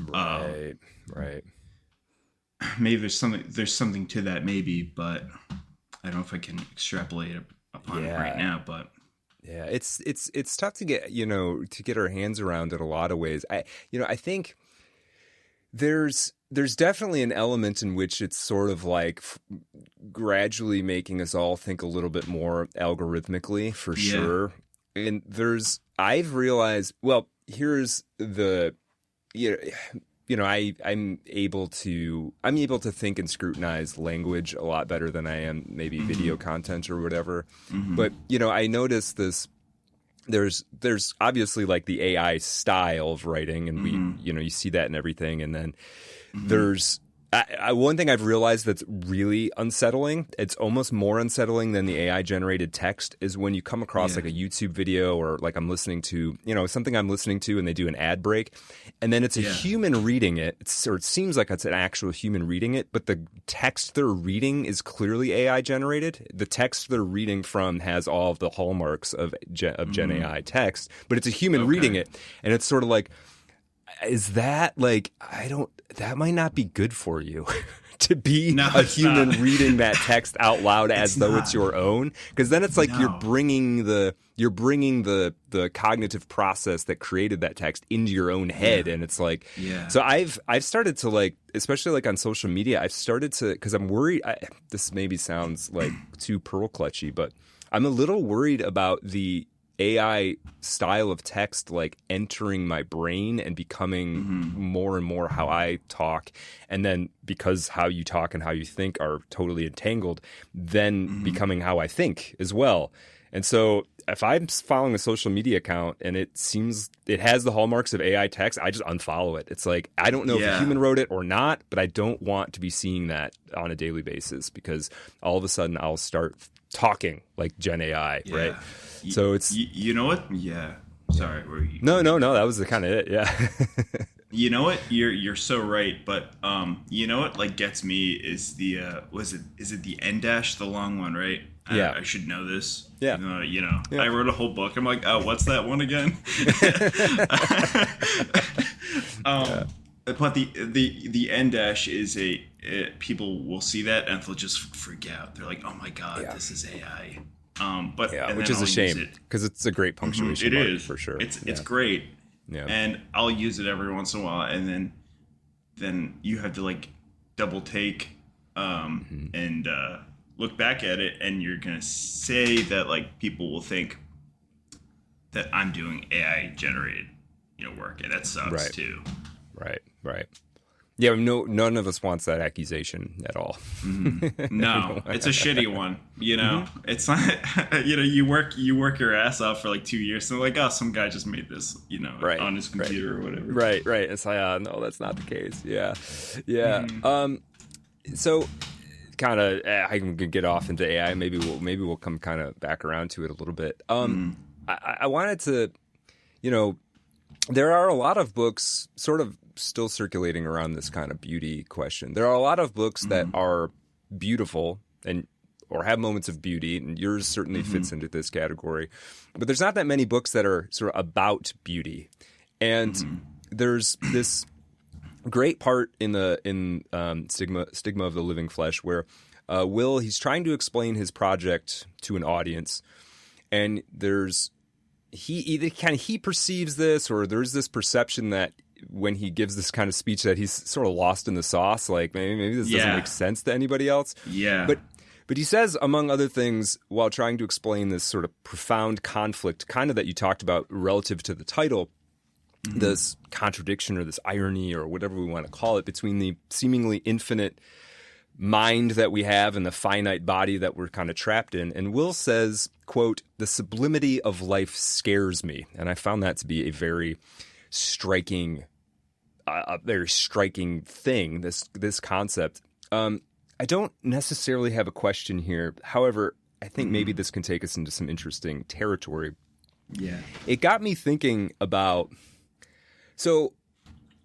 Right. Maybe there's something to that, maybe, but I don't know if I can extrapolate upon it right now. But it's tough to get our hands around in a lot of ways. I think there's definitely an element in which it's sort of like gradually making us all think a little bit more algorithmically, for sure. And I've realized. Well, here's the I'm able to think and scrutinize language a lot better than I am maybe video content or whatever. Mm-hmm. But I noticed this. There's obviously like the AI style of writing, and we you see that in everything, and then there's One thing I've realized that's really unsettling, it's almost more unsettling than the AI generated text, is when you come across like a YouTube video or like I'm listening to, something I'm listening to and they do an ad break and then it's a human reading it, or it seems like it's an actual human reading it, but the text they're reading is clearly AI generated. The text they're reading from has all of the hallmarks of Gen AI text, but it's a human reading it. And it's sort of like, is that like, that might not be good for you to be a human reading that text out loud as though it's your own. Because then it's like you're bringing the cognitive process that created that text into your own head. And it's like, so I've started to like, especially like on social media, I've started to, because I'm worried, this maybe sounds like too pearl clutchy, but I'm a little worried about the AI style of text like entering my brain and becoming more and more how I talk, and then because how you talk and how you think are totally entangled, then becoming how I think as well. And so if I'm following a social media account and it seems it has the hallmarks of AI text, I just unfollow it. It's like, I don't know if a human wrote it or not, but I don't want to be seeing that on a daily basis, because all of a sudden I'll start talking like Gen AI, right? So it's you know what? Yeah. Sorry. No. That was the kind of it. Yeah. You know what? You're so right. But you know what like gets me is the is it the N dash, the long one, right? I should know this. Yeah. I wrote a whole book. I'm like, oh, what's that one again? But the N dash is people will see that and they'll just freak out. They're like, oh my god, this is AI. Which is a shame, because it's a great punctuation mark, for sure. It's great. Yeah. And I'll use it every once in a while, and then you have to like double take and look back at it, and you're gonna say that like people will think that I'm doing AI generated work, and that sucks too. Right. Yeah, none of us wants that accusation at all. No, it's a shitty one. It's not. You work your ass off for like 2 years, and they're like, oh, some guy just made this, on his computer or whatever. Right. It's like, no, that's not the case. Yeah. So, kind of, I can get off into AI. Maybe we'll come kind of back around to it a little bit. I wanted to, there are a lot of books sort of still circulating around this kind of beauty question. There are a lot of books that are beautiful or have moments of beauty, and yours certainly fits into this category. But there's not that many books that are sort of about beauty. And there's this great part in Stigma of the Living Flesh where Will, he's trying to explain his project to an audience, and he perceives this, or there's this perception that when he gives this kind of speech that he's sort of lost in the sauce, like maybe this doesn't make sense to anybody else. Yeah. But he says, among other things, while trying to explain this sort of profound conflict, kind of that you talked about relative to the title, this contradiction or this irony or whatever we want to call it between the seemingly infinite mind that we have and the finite body that we're kind of trapped in. And Will says, quote, "The sublimity of life scares me." And I found that to be a very striking thing, this concept. I don't necessarily have a question here. However, I think maybe this can take us into some interesting territory. Yeah. It got me thinking about, so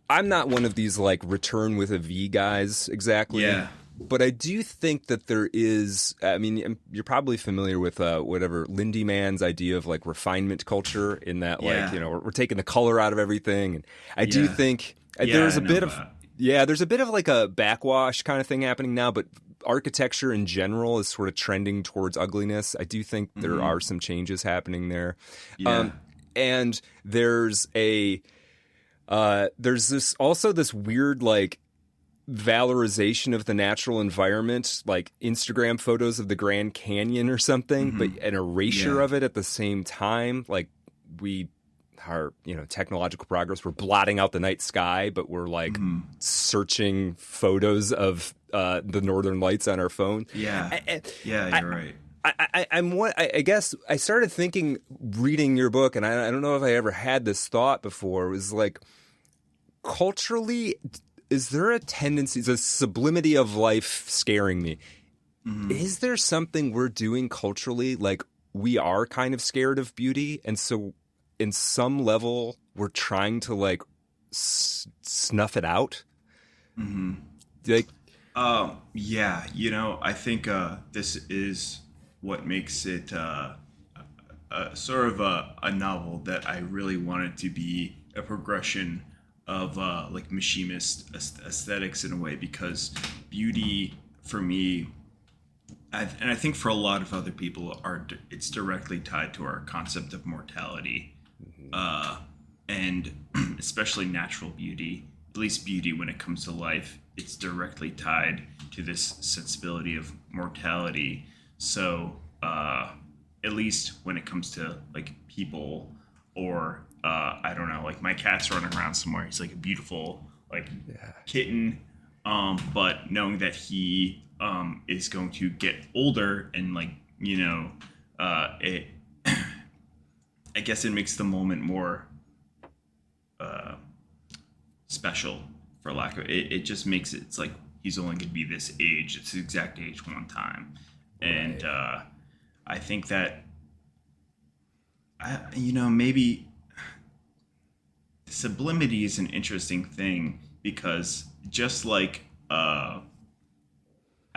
I'm not one of these like return with a V guys exactly. Yeah. But I do think that there is, I mean, you're probably familiar with whatever Lindy Mann's idea of like refinement culture, in that like, we're taking the color out of everything. And I do think there's a bit of, there's a bit of like a backwash kind of thing happening now, but architecture in general is sort of trending towards ugliness. I do think there are some changes happening there. Yeah. And there's this weird like valorization of the natural environment, like Instagram photos of the Grand Canyon or something, but an erasure of it at the same time. Like our technological progress, we're blotting out the night sky, but we're like searching photos of the northern lights on our phone. Yeah. You're right. I guess I started thinking, reading your book, and I don't know if I ever had this thought before, was like, culturally, is there a tendency, the sublimity of life scaring me? Mm-hmm. Is there something we're doing culturally, like we are kind of scared of beauty, and so in some level we're trying to like snuff it out? Mm-hmm. Like, yeah, I think this is what makes it sort of a novel that I really wanted to be a progression of like machinist aesthetics in a way, because beauty for me, and I think for a lot of other people, it's directly tied to our concept of mortality, and especially natural beauty, at least beauty when it comes to life. It's directly tied to this sensibility of mortality. So at least when it comes to like people, or I don't know, like my cat's running around somewhere. He's like a beautiful kitten, but knowing that he is going to get older, and like it, I guess it makes the moment more special, for lack of it. It just makes it's like he's only going to be this age. It's the exact age one time, and I think that maybe sublimity is an interesting thing, because just like I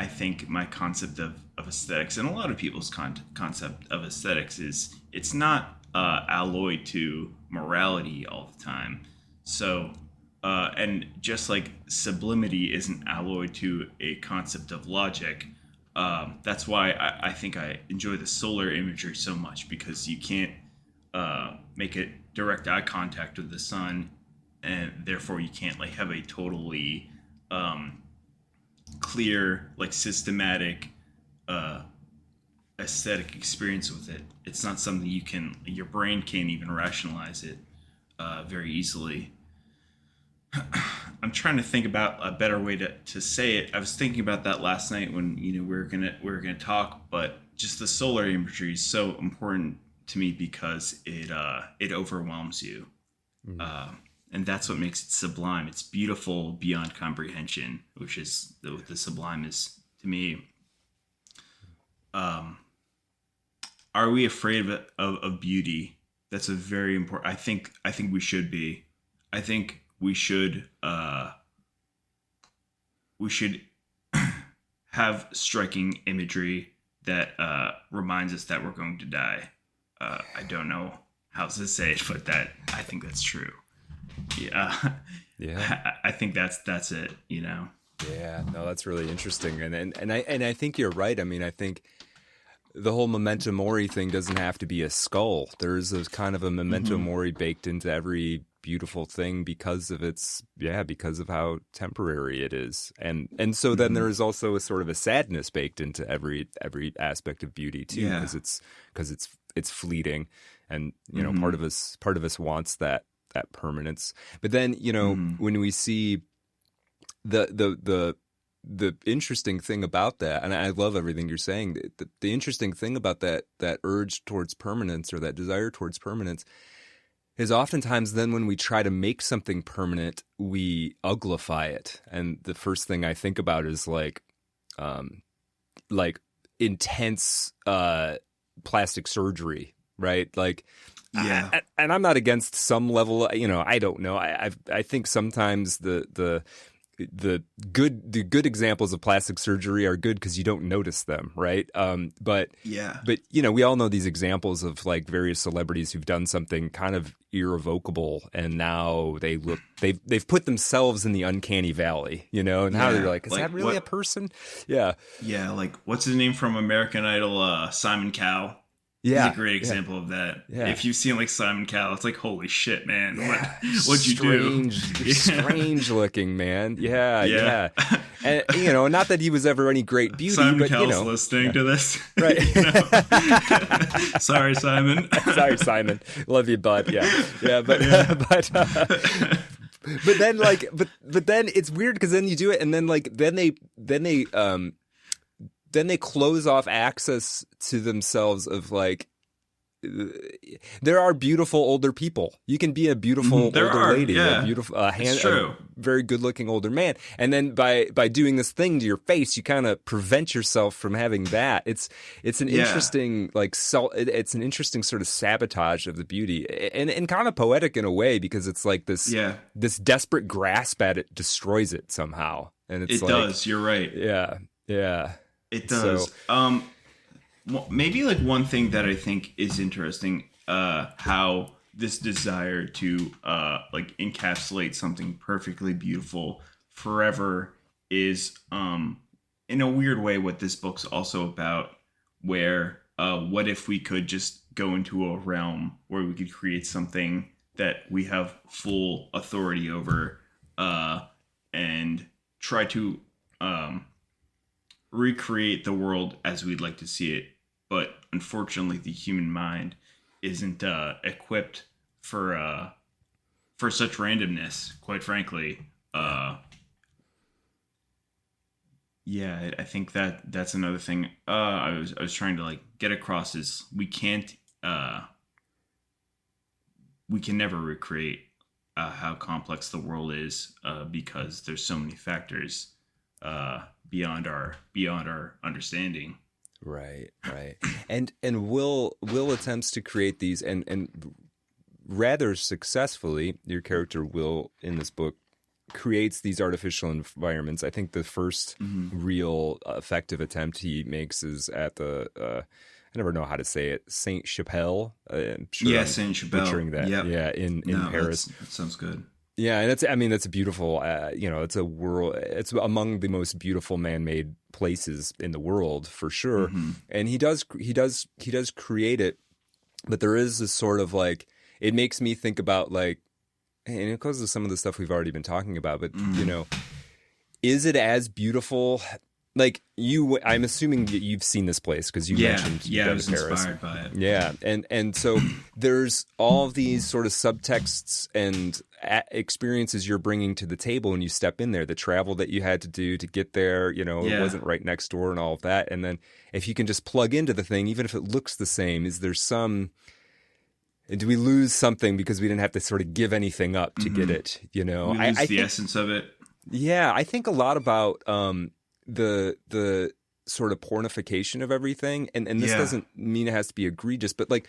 think my concept of aesthetics, and a lot of people's concept of aesthetics, is it's not alloyed to morality all the time. So and just like sublimity isn't alloyed to a concept of logic, that's why I think I enjoy the solar imagery so much, because you can't make it direct eye contact with the sun, and therefore you can't like have a totally clear, like systematic aesthetic experience with it. It's not something your brain can't even rationalize it very easily. I'm trying to think about a better way to say it. I was thinking about that last night when we were gonna talk, but just the solar imagery is so important to me, because it overwhelms you, and that's what makes it sublime. It's beautiful beyond comprehension, which is what the sublime is to me. Are we afraid of beauty? That's a very important. I think we should be. I think we should have striking imagery that reminds us that we're going to die. I don't know how to say it, but I think that's true. Yeah. I think that's it. Yeah, no, that's really interesting, and I think you're right. I mean, I think the whole memento mori thing doesn't have to be a skull. There's a kind of a memento mori baked into every beautiful thing because of how temporary it is, and so then there is also a sort of a sadness baked into every aspect of beauty too, because it's fleeting, and part of us wants that permanence. But then when we see the interesting thing about that, and I love everything you're saying, the interesting thing about that urge towards permanence, or that desire towards permanence, is oftentimes then when we try to make something permanent, we uglify it. And the first thing I think about is like intense plastic surgery, right? Like, yeah. And I'm not against some level, I don't know. I think sometimes the good examples of plastic surgery are good because you don't notice them, right? But we all know these examples of like various celebrities who've done something kind of irrevocable, and now they've put themselves in the uncanny valley, and now they're like, is that really a person? Yeah. Like, what's his name from American Idol? Simon Cowell. Yeah, he's a great example of that. Yeah. If you've seen like Simon Cowell, it's like, holy shit, man! What'd you do? Strange looking, man. Yeah. And not that he was ever any great beauty, Simon but Cowell's listening to this, right? Sorry, Simon. Sorry, Simon. Love you, bud. Yeah. But then but then it's weird, because then you do it, and then then they close off access to themselves of like there are beautiful older people. You can be a beautiful older lady, a beautiful, a very good-looking older man, and then by doing this thing to your face, you kind of prevent yourself from having that. It's an interesting it's an interesting sort of sabotage of the beauty, and kind of poetic in a way, because it's like this desperate grasp at it destroys it somehow, and it does. You're right. Yeah, it does. So, maybe like one thing that I think is interesting, how this desire to like encapsulate something perfectly beautiful forever is in a weird way what this book's also about, where what if we could just go into a realm where we could create something that we have full authority over, and try to recreate the world as we'd like to see it. But unfortunately, the human mind isn't equipped for such randomness. Quite frankly, I think that's another thing I was trying to like get across is we can never recreate how complex the world is, because there's so many factors beyond our understanding. Right. And Will attempts to create these and rather successfully. Your character Will in this book creates these artificial environments. I think the first real effective attempt he makes is at the I never know how to say it, Saint Chapelle. Saint Chapelle. Butchering that. Yep. Yeah, in Paris. That sounds good. Yeah, and that's a beautiful, it's a world. It's among the most beautiful man-made places in the world for sure. Mm-hmm. And he does create it, but there is this sort of like, it makes me think about like, and it goes to some of the stuff we've already been talking about, but is it as beautiful? Like I'm assuming that you've seen this place because you mentioned I was inspired by it. Yeah, and so there's all of these sort of subtexts and experiences you're bringing to the table when you step in there. The travel that you had to do to get there, it wasn't right next door and all of that. And then if you can just plug into the thing, even if it looks the same, is there some? Do we lose something because we didn't have to sort of give anything up to get it? We lose the essence of it. Yeah, I think a lot about the sort of pornification of everything, and this doesn't mean it has to be egregious, but like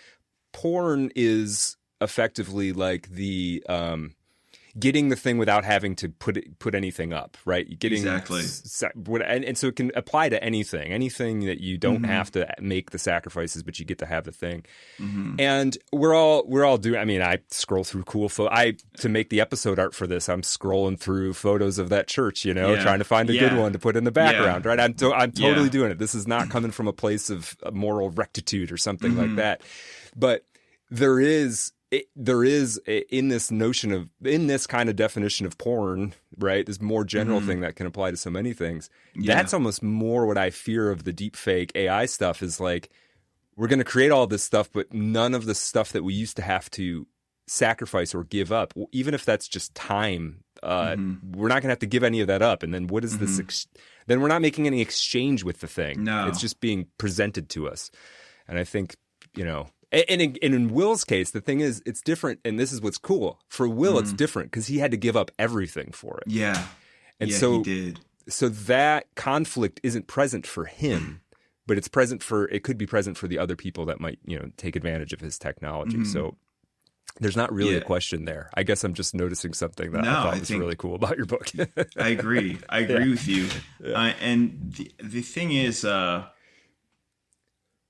porn is effectively like the getting the thing without having to put anything up, right? Getting exactly, and so it can apply to anything that you don't have to make the sacrifices, but you get to have the thing. And we're all doing. I mean, I scroll through cool to make the episode art for this. I'm scrolling through photos of that church, trying to find a good one to put in the background, right? I'm totally doing it. This is not coming from a place of moral rectitude or something like that, but there is in this kind of definition of porn, right? This more general thing that can apply to so many things. Yeah. That's almost more what I fear of the deepfake AI stuff is like, we're going to create all this stuff, but none of the stuff that we used to have to sacrifice or give up, even if that's just time, we're not going to have to give any of that up. And then what is this? Then we're not making any exchange with the thing. No. It's just being presented to us. And I think, And in Will's case, the thing is, it's different, and this is what's cool. For Will, it's different because he had to give up everything for it. Yeah, and so he did. So that conflict isn't present for him, but it could be present for the other people that might, take advantage of his technology. So there's not really a question there. I guess I'm just noticing something that I thought was really cool about your book. I agree with you. Yeah. And the thing is,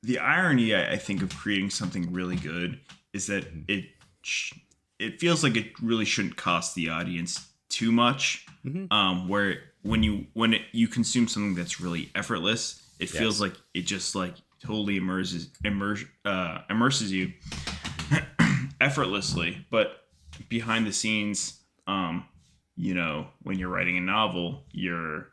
the irony, I think, of creating something really good is that it feels like it really shouldn't cost the audience too much. Where when you consume something that's really effortless, it feels like it just like totally immerses you effortlessly. But behind the scenes, when you're writing a novel, you're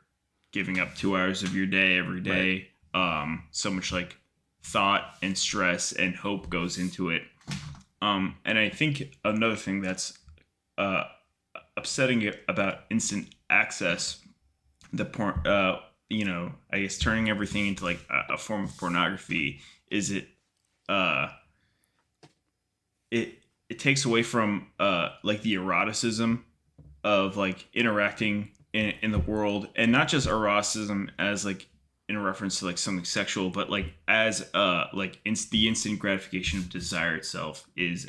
giving up 2 hours of your day every day. Right. So much like thought and stress and hope goes into it. And I think another thing that's upsetting about instant access, I guess turning everything into like a form of pornography, is it it takes away from like the eroticism of like interacting in the world, and not just eroticism as like in reference to like something sexual, but like as like the instant gratification of desire itself is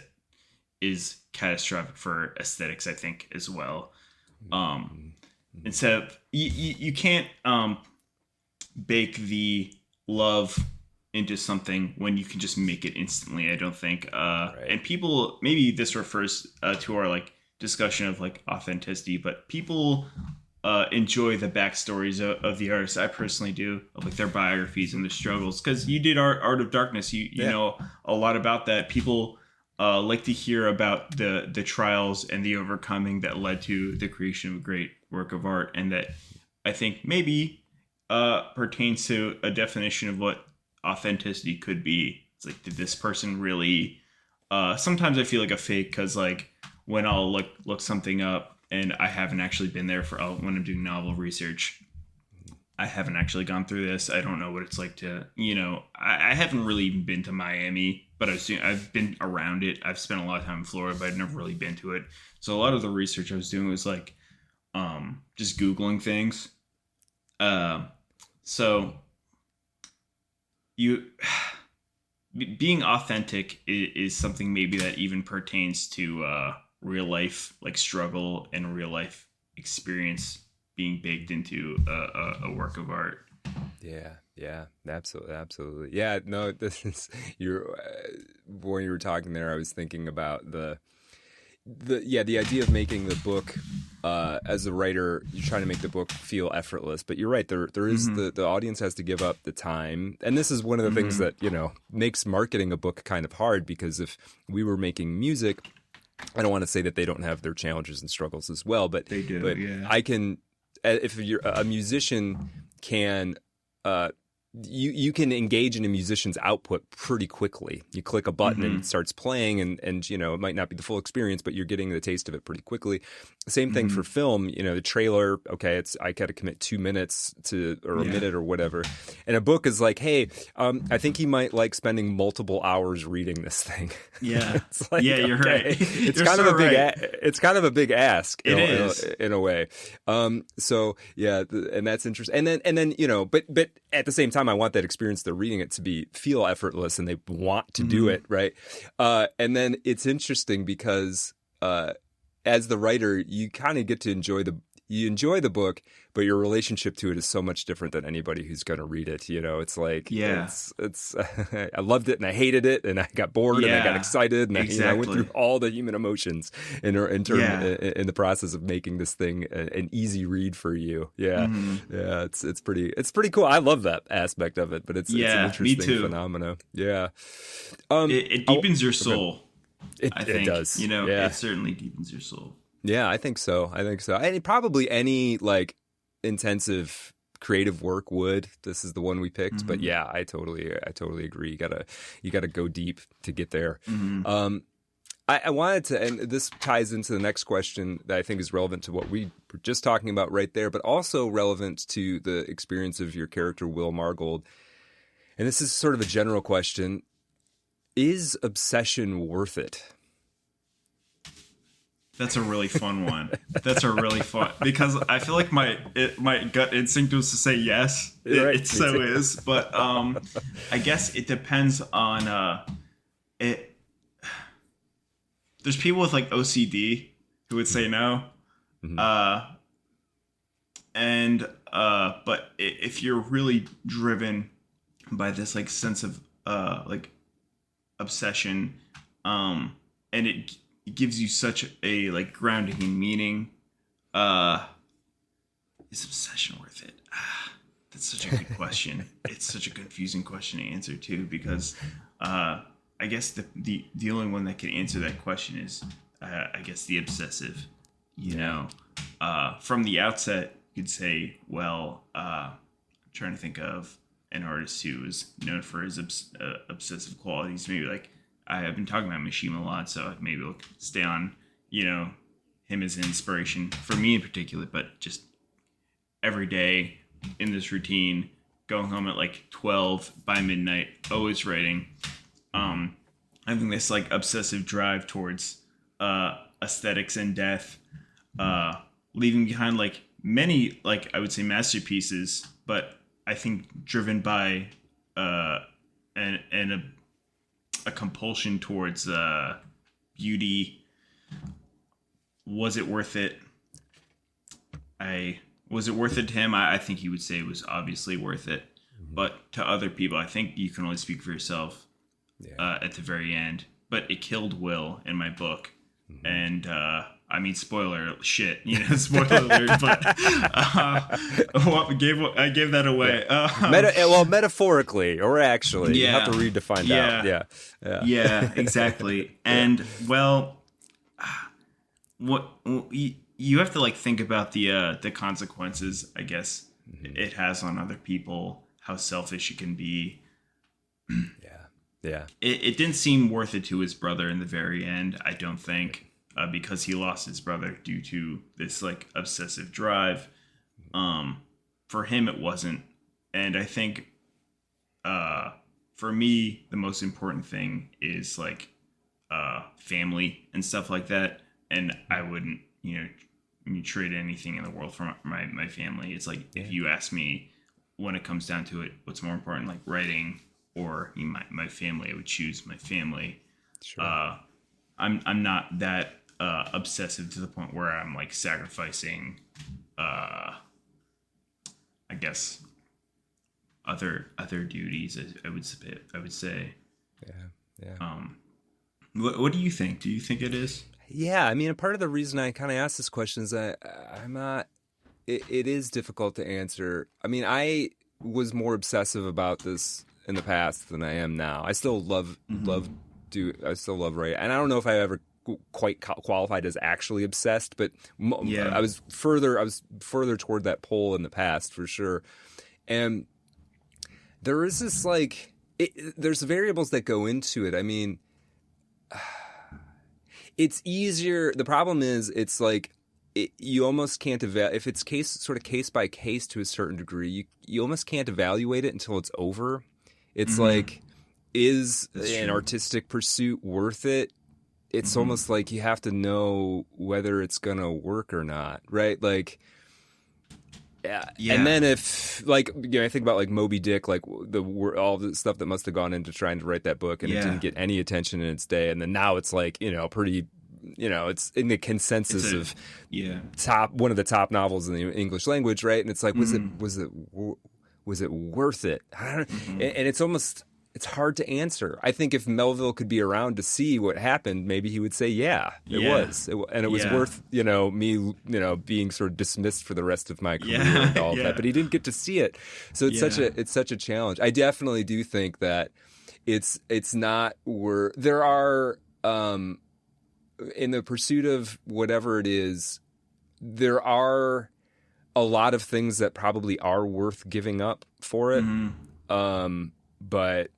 catastrophic for aesthetics, I think, as well. Instead of you can't bake the love into something when you can just make it instantly, I don't think. Right. And people, maybe this refers to our like discussion of like authenticity, but people enjoy the backstories of the artists. I personally do, of like their biographies and their struggles, because you did Art of Darkness. You know a lot about that. People like to hear about the trials and the overcoming that led to the creation of a great work of art, and that I think maybe pertains to a definition of what authenticity could be. It's like, did this person really sometimes I feel like a fake, because like when I'll look something up and I haven't actually been there for when I'm doing novel research, I haven't actually gone through this. I don't know what it's like to, I haven't really even been to Miami, but I've been around it. I've spent a lot of time in Florida, but I've never really been to it. So a lot of the research I was doing was like just Googling things. So being authentic is something maybe that even pertains to real life, like struggle and real life experience being baked into a work of art. Yeah, absolutely. Yeah, no, this is when you were talking there, I was thinking about the idea of making the book as a writer, you're trying to make the book feel effortless, but you're right, there is the audience has to give up the time, and this is one of the things that makes marketing a book kind of hard, because if we were making music, I don't want to say that they don't have their challenges and struggles as well, but they do. But yeah. I can, if you're a musician, can you can engage in a musician's output pretty quickly. You click a button and it starts playing, and it might not be the full experience, but you're getting the taste of it pretty quickly. Same thing for film. The trailer, okay, I got to commit 2 minutes or a minute or whatever. And a book is like, hey, I think you might like spending multiple hours reading this thing. Yeah, it's like, you're right. It's kind of a big. It's kind of a big ask. It is in a way. So yeah, and that's interesting. And then but at the same time, I want that experience they're reading it to feel effortless, and they want to do it, right? And then it's interesting because as the writer, you kind of get to enjoy the book, but your relationship to it is so much different than anybody who's going to read it. It's like, it's I loved it and I hated it and I got bored and I got excited and I went through all the human emotions in the process of making this thing an easy read for you. Yeah. It's pretty cool. I love that aspect of it, but it's an interesting phenomenon. Yeah. It deepens your soul. I think, it does. It certainly deepens your soul. Yeah, I think so. And probably any like intensive creative work would. This is the one we picked, but yeah, I totally agree. You gotta go deep to get there. I wanted to, and this ties into the next question that I think is relevant to what we were just talking about right there, but also relevant to the experience of your character, Will Margold. And this is sort of a general question. Is obsession worth it? That's a really fun one. Because I feel like my gut instinct was to say yes. It so is, but I guess it depends on it. There's people with like OCD who would say no, but if you're really driven by this like sense of like obsession, and it gives you such a like grounding in meaning, is obsession worth it? That's such a good question. It's such a confusing question to answer too, because I guess the only one that can answer that question is I guess the obsessive. From the outset you could say, well, I'm trying to think of an artist who is known for his obsessive qualities. Maybe like I have been talking about Mishima a lot, so maybe we'll stay on, him as an inspiration for me in particular, but just every day in this routine, going home at like 12 by midnight, always writing. having this like obsessive drive towards aesthetics and death, leaving behind like many, like I would say, masterpieces, but I think driven by a compulsion towards beauty. Was it worth it? Was it worth it to him? I think he would say it was obviously worth it. Mm-hmm. But to other people, I think you can only speak for yourself at the very end. But it killed Will in my book. Mm-hmm. And, I mean, spoiler shit, spoiler alert, but I gave that away. Well, metaphorically, or actually, you have to read to find out. Yeah, exactly. And, well, you have to like think about the consequences, I guess, it has on other people, how selfish it can be. It didn't seem worth it to his brother in the very end, I don't think, because he lost his brother due to this like obsessive drive. For him, it wasn't, and I think for me, the most important thing is like family and stuff like that, and I wouldn't trade anything in the world for my family. It's like, if you ask me, when it comes down to it, what's more important, like writing or my family, I would choose my family. Sure. I'm not that obsessive to the point where I'm like sacrificing, I guess, other duties. I would say. Yeah. What do you think? Do you think it is? Yeah, I mean, part of the reason I kind of asked this question is that I'm not. It is difficult to answer. I mean, I was more obsessive about this in the past than I am now. I still love I still love writing, and I don't know if I ever quite qualified as actually obsessed, but I was further toward that pole in the past for sure. And there is this like, there's variables that go into it. I mean. It's easier. The problem is, it's like you almost can't if it's case by case to a certain degree. You almost can't evaluate it until it's over. It's like, is an artistic pursuit worth it? It's almost like you have to know whether it's gonna work or not, right? Like, yeah. And then if like I think about like Moby Dick, like all the stuff that must have gone into trying to write that book, and it didn't get any attention in its day, and then now it's like pretty, it's in the consensus of one of the top novels in the English language, right? And it's like, was it worth it? And it's almost. It's hard to answer. I think if Melville could be around to see what happened, maybe he would say, it was. And it was worth, me, being sort of dismissed for the rest of my career and all of that. But he didn't get to see it. So it's such a challenge. I definitely do think that it's not where there are, in the pursuit of whatever it is, there are a lot of things that probably are worth giving up for it. But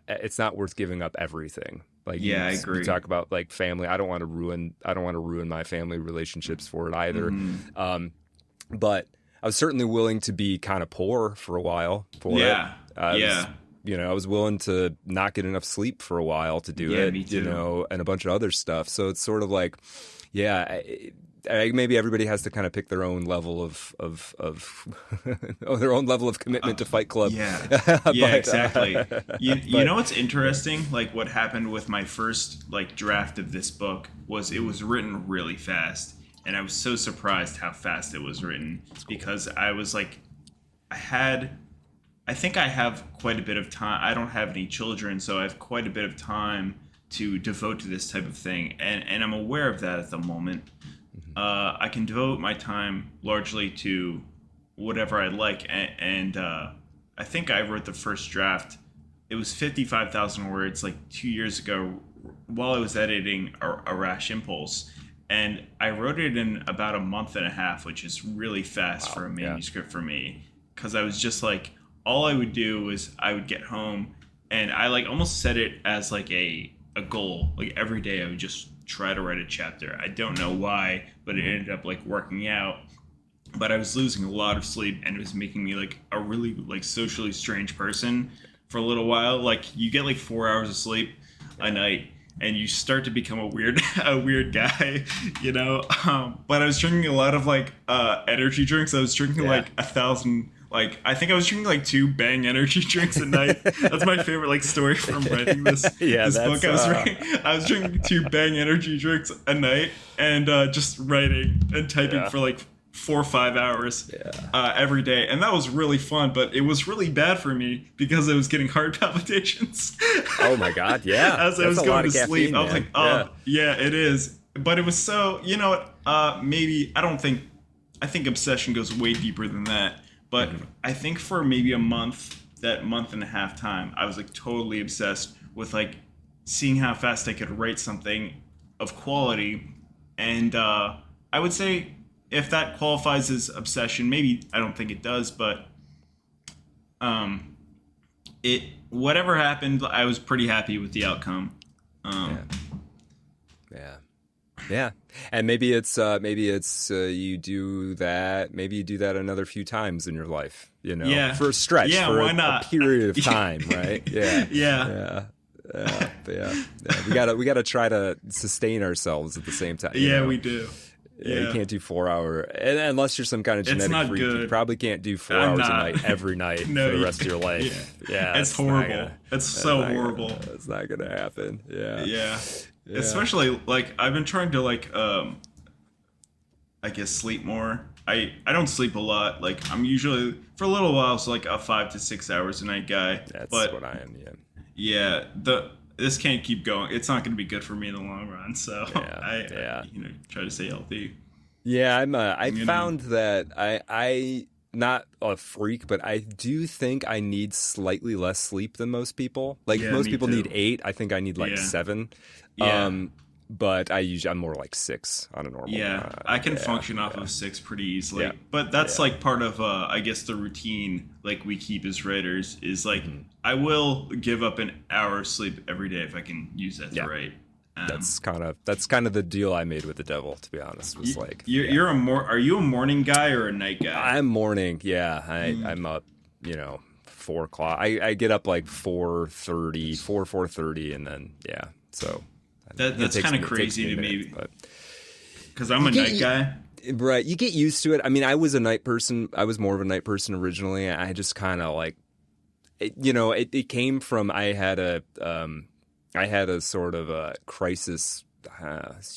it's not worth giving up everything. Like, I agree. You talk about like family. I don't want to ruin my family relationships for it either. But I was certainly willing to be kind of poor for a while for it. I was willing to not get enough sleep for a while to do it, me too. And a bunch of other stuff. So it's sort of like, maybe everybody has to kind of pick their own level of their own level of commitment to Fight Club. Exactly. You know what's interesting? Like, what happened with my first like draft of this book was it was written really fast, and I was so surprised how fast it was written, because I was like, I think I have quite a bit of time. I don't have any children, so I have quite a bit of time to devote to this type of thing, and I'm aware of that at the moment. I can devote my time largely to whatever I like, and I think I wrote the first draft. It was 55,000 words like 2 years ago while I was editing a Rash Impulse, and I wrote it in about a month and a half, which is really fast for a manuscript for me, because I was just like, all I would do was I would get home, and I like almost set it as like a goal. Like every day I would just try to write a chapter. I don't know why, but it ended up like working out. But I was losing a lot of sleep, and it was making me like a really like socially strange person for a little while. Like, you get like 4 hours of sleep, a night, and you start to become a weird guy, you know. But I was drinking a lot of like energy drinks. I was drinking like 1,000. Like, I think I was drinking like 2 Bang energy drinks a night. That's my favorite like story from writing this book. I was drinking 2 Bang energy drinks a night and just writing and typing for like 4 or 5 hours every day. And that was really fun, but it was really bad for me because I was getting heart palpitations. Oh my God, yeah. As I was going to sleep, I was like, oh, yeah, it is. But it was so, you know what, I think obsession goes way deeper than that. But I think for maybe a month, that month and a half time, I was like totally obsessed with like seeing how fast I could write something of quality. And I would say if that qualifies as obsession, maybe I don't think it does, but whatever happened, I was pretty happy with the outcome. Yeah. And maybe it's you do that another few times in your life, you know, for a stretch, for a period of time, right? Yeah. We gotta try to sustain ourselves at the same time. Yeah, we do. Yeah, you can't do 4 hour, and unless you're some kind of genetic freak, you probably can't do 4 hours a night every night for the rest of your life. Yeah, it's horrible. It's so horrible. It's not gonna happen. Yeah. Especially like I've been trying to like I guess sleep more. I don't sleep a lot. Like I'm usually for a little while, so like a 5 to 6 hours a night guy. That's what I am. Yeah. This can't keep going. It's not going to be good for me in the long run. So I try to stay healthy. Yeah, I found that I not a freak, but I do think I need slightly less sleep than most people. Like most people need 8. I think I need like 7. Yeah. But I'm more like 6 on a normal. Yeah, I can function off of 6 pretty easily. Yeah. But that's like part of, I guess, the routine like we keep as writers is like I will give up an hour of sleep every day if I can use that to write. That's kind of the deal I made with the devil, to be honest. Was like you're are you a morning guy or a night guy? I'm morning. Yeah, I'm up. 4 o'clock. I get up like 4:30, and then so. That's kind of crazy to me because I'm a night guy. Right. You get used to it. I mean, I was a night person. I was more of a night person originally. I just kind of like, it came from, I had a sort of a crisis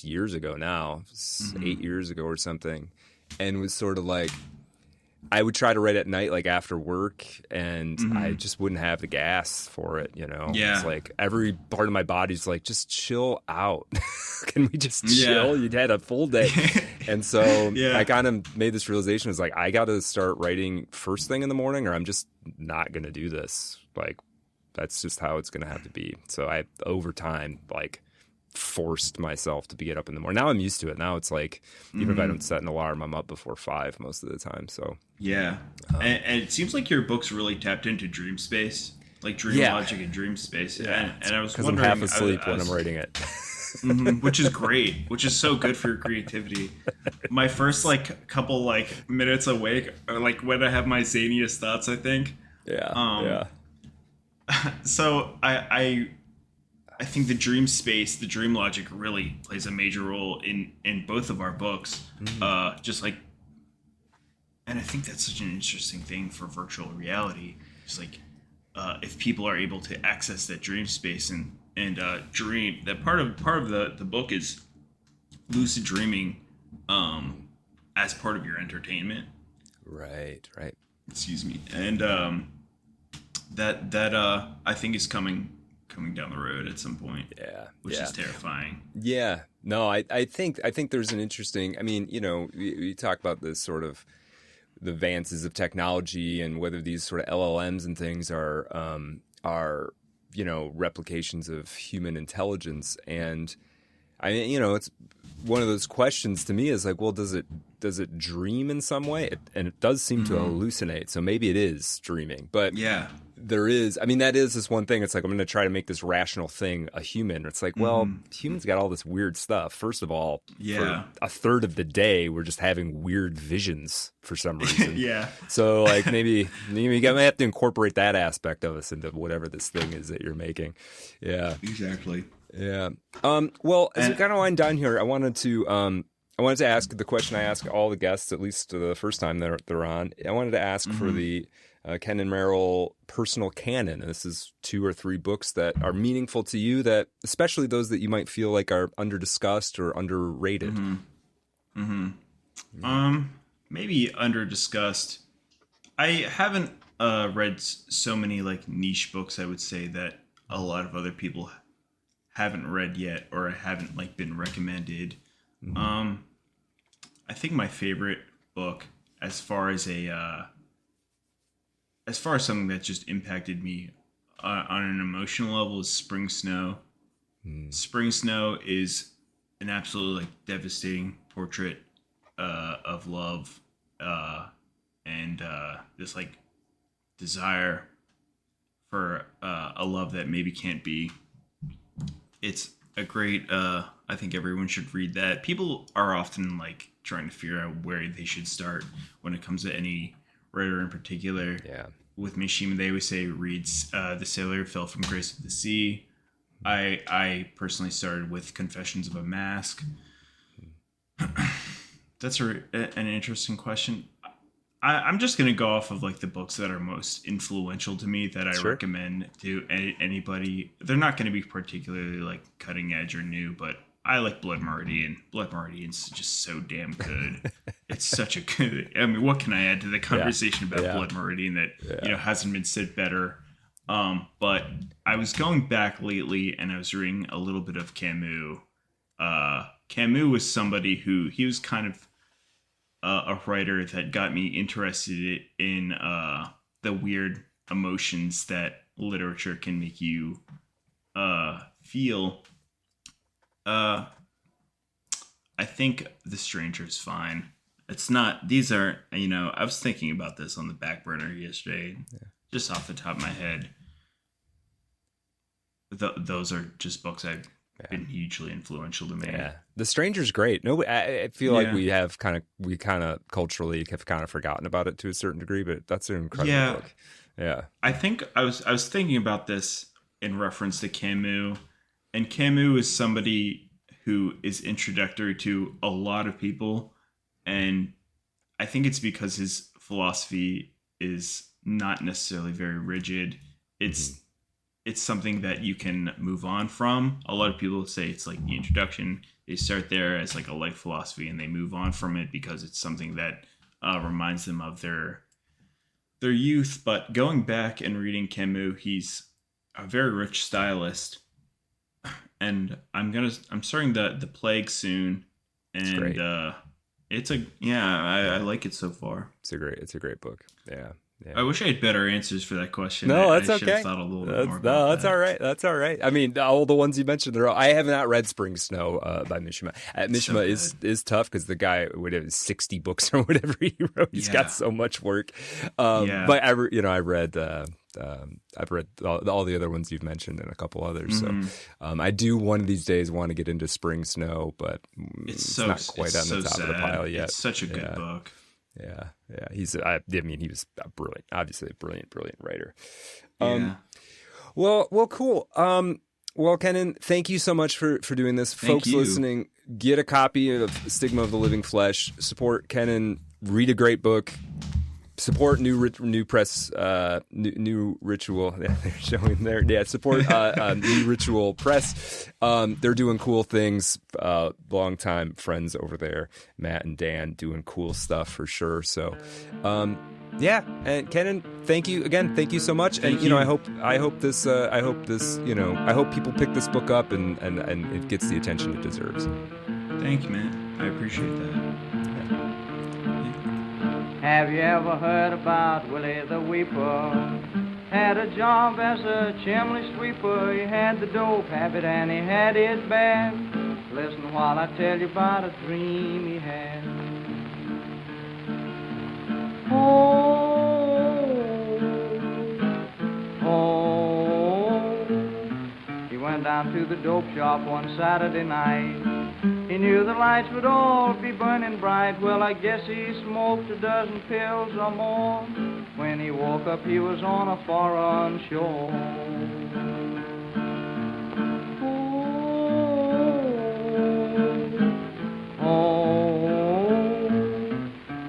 years ago now, 8 years ago or something. And was sort of like, I would try to write at night, like after work, and I just wouldn't have the gas for it, Yeah. It's like every part of my body's like, just chill out. Can we just chill? You'd had a full day. And so I kind of made this realization. It's like, I got to start writing first thing in the morning or I'm just not going to do this. Like, that's just how it's going to have to be. So I, over time, like, forced myself to get up in the morning. Now I'm used to it. Now it's like, even if I don't set an alarm, I'm up before 5 most of the time. So and it seems like your book's really tapped into dream space, like dream logic and dream space. And I was wondering, I'm half asleep when I'm writing it. Which is great, which is so good for your creativity. My first like couple like minutes awake are like when I have my zaniest thoughts, I think. So I think the dream space, the dream logic really plays a major role in both of our books. Just like, and I think that's such an interesting thing for virtual reality. Just like, if people are able to access that dream space and dream, that part of the book is lucid dreaming, as part of your entertainment. Right. Excuse me. And that I think is coming down the road at some point. Which is terrifying. No, I think there's an interesting, I mean, we talk about this sort of the advances of technology and whether these sort of LLMs and things are replications of human intelligence. And I mean, it's one of those questions to me is like, well, does it dream in some way? And it does seem to hallucinate. So maybe it is dreaming, but there is. I mean, that is this one thing. It's like, I'm going to try to make this rational thing a human. It's like, well, humans got all this weird stuff. First of all, for a third of the day, we're just having weird visions for some reason. So like maybe you might have to incorporate that aspect of us into whatever this thing is that you're making. Yeah. Exactly. Yeah. Well, as we kind of wind down here, I wanted to ask the question I ask all the guests, at least the first time they're on. I wanted to ask for the Kenan Meral personal canon. This is 2 or 3 books that are meaningful to you, that especially those that you might feel like are under-discussed or underrated. Maybe under-discussed. I haven't read so many like niche books, I would say, that a lot of other people haven't read yet or haven't like been recommended. I think my favorite book, as far as something that just impacted me on an emotional level, is Spring Snow. Spring Snow is an absolutely like devastating portrait of love and this like desire for a love that maybe can't be. It's a great, I think everyone should read that. People are often like trying to figure out where they should start when it comes to any writer in particular. Yeah. With Mishima, they always say reads The Sailor Who Fell from Grace of the Sea. I personally started with Confessions of a Mask. That's an interesting question. I'm just going to go off of like the books that are most influential to me that I recommend to anybody. They're not going to be particularly like cutting edge or new, but I like Blood Meridian. Blood Meridian's just so damn good. It's such a good. I mean, what can I add to the conversation about Blood Meridian that hasn't been said better? But I was going back lately and I was reading a little bit of Camus. Camus was somebody who he was kind of a writer that got me interested in the weird emotions that literature can make you feel. I think The Stranger's fine. It's not, these aren't, I was thinking about this on the back burner yesterday, just off the top of my head. Those are just books I've been hugely influential to me. Yeah. The Stranger's great. No, I feel like we kind of culturally have kind of forgotten about it to a certain degree, but that's an incredible book. Yeah. I think I was thinking about this in reference to Camus. And Camus is somebody who is introductory to a lot of people. And I think it's because his philosophy is not necessarily very rigid. It's something that you can move on from. A lot of people say it's like the introduction. They start there as like a life philosophy and they move on from it because it's something that reminds them of their youth. But going back and reading Camus, he's a very rich stylist. And I'm starting the Plague soon, and I like it so far. It's a great book. Yeah. I wish I had better answers for that question. No, that's I okay. should have thought a little bit more about that's all right. That's all right. I mean, all the ones you mentioned, I have not read Spring Snow by Mishima. Mishima is tough because the guy, whatever, 60 books or whatever he wrote, he's got so much work. But I've read all the other ones you've mentioned and a couple others. So I do one of these days want to get into Spring Snow, but it's not quite on the top of the pile yet. It's such a good book. Yeah. He was brilliant, obviously a brilliant writer. Well, cool. Well, Kenan, thank you so much for doing this. Folks listening, get a copy of Stigma of the Living Flesh. Support Kenan. Read a great book. Support new press, new Ritual. Yeah, they're showing there. Yeah, support New Ritual Press. They're doing cool things. Longtime friends over there, Matt and Dan, doing cool stuff for sure. So, and Kenan, thank you again. Thank you so much. And I hope people pick this book up and it gets the attention it deserves. Thank you, man. I appreciate that. Have you ever heard about Willie the Weeper? Had a job as a chimney sweeper. He had the dope habit and he had his band. Listen while I tell you about a dream he had. Oh, went down to the dope shop one Saturday night. He knew the lights would all be burning bright. Well, I guess he smoked a dozen pills or more. When he woke up, he was on a foreign shore.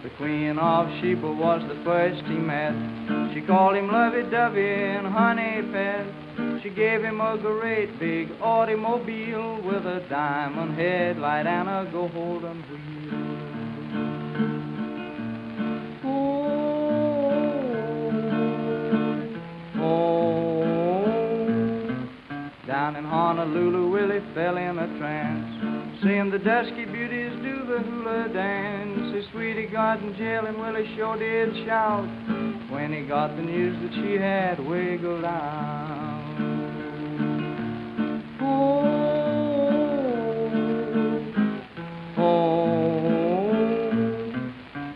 The Queen of Sheba was the first he met. She called him lovey-dovey and honey pet. She gave him a great big automobile with a diamond headlight and a golden wheel. Down in Honolulu, Willie fell in a trance, seeing the dusky beauties do the hula dance. His sweetie got in jail and Willie sure did shout when he got the news that she had wiggled out.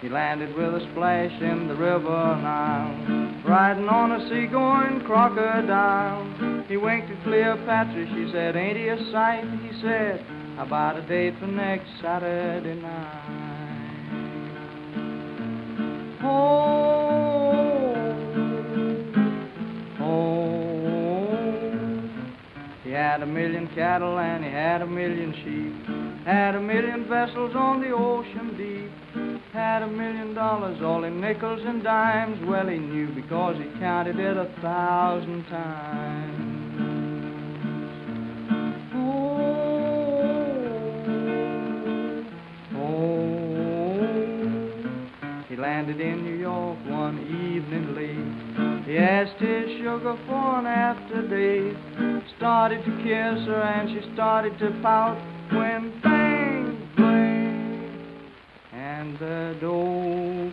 He landed with a splash in the river Nile, riding on a sea-going crocodile. He winked at Cleopatra, she said, ain't he a sight? He said, how about a date for next Saturday night? He had 1,000,000 cattle and he had 1,000,000 sheep, had 1,000,000 vessels on the ocean deep, had $1,000,000 all in nickels and dimes. Well, he knew because he counted it 1,000 times. He landed in New York one evening late. He asked his sugar for an after date, started to kiss her and she started to pout when bang, bang, and the door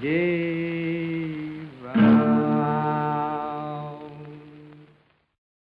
gave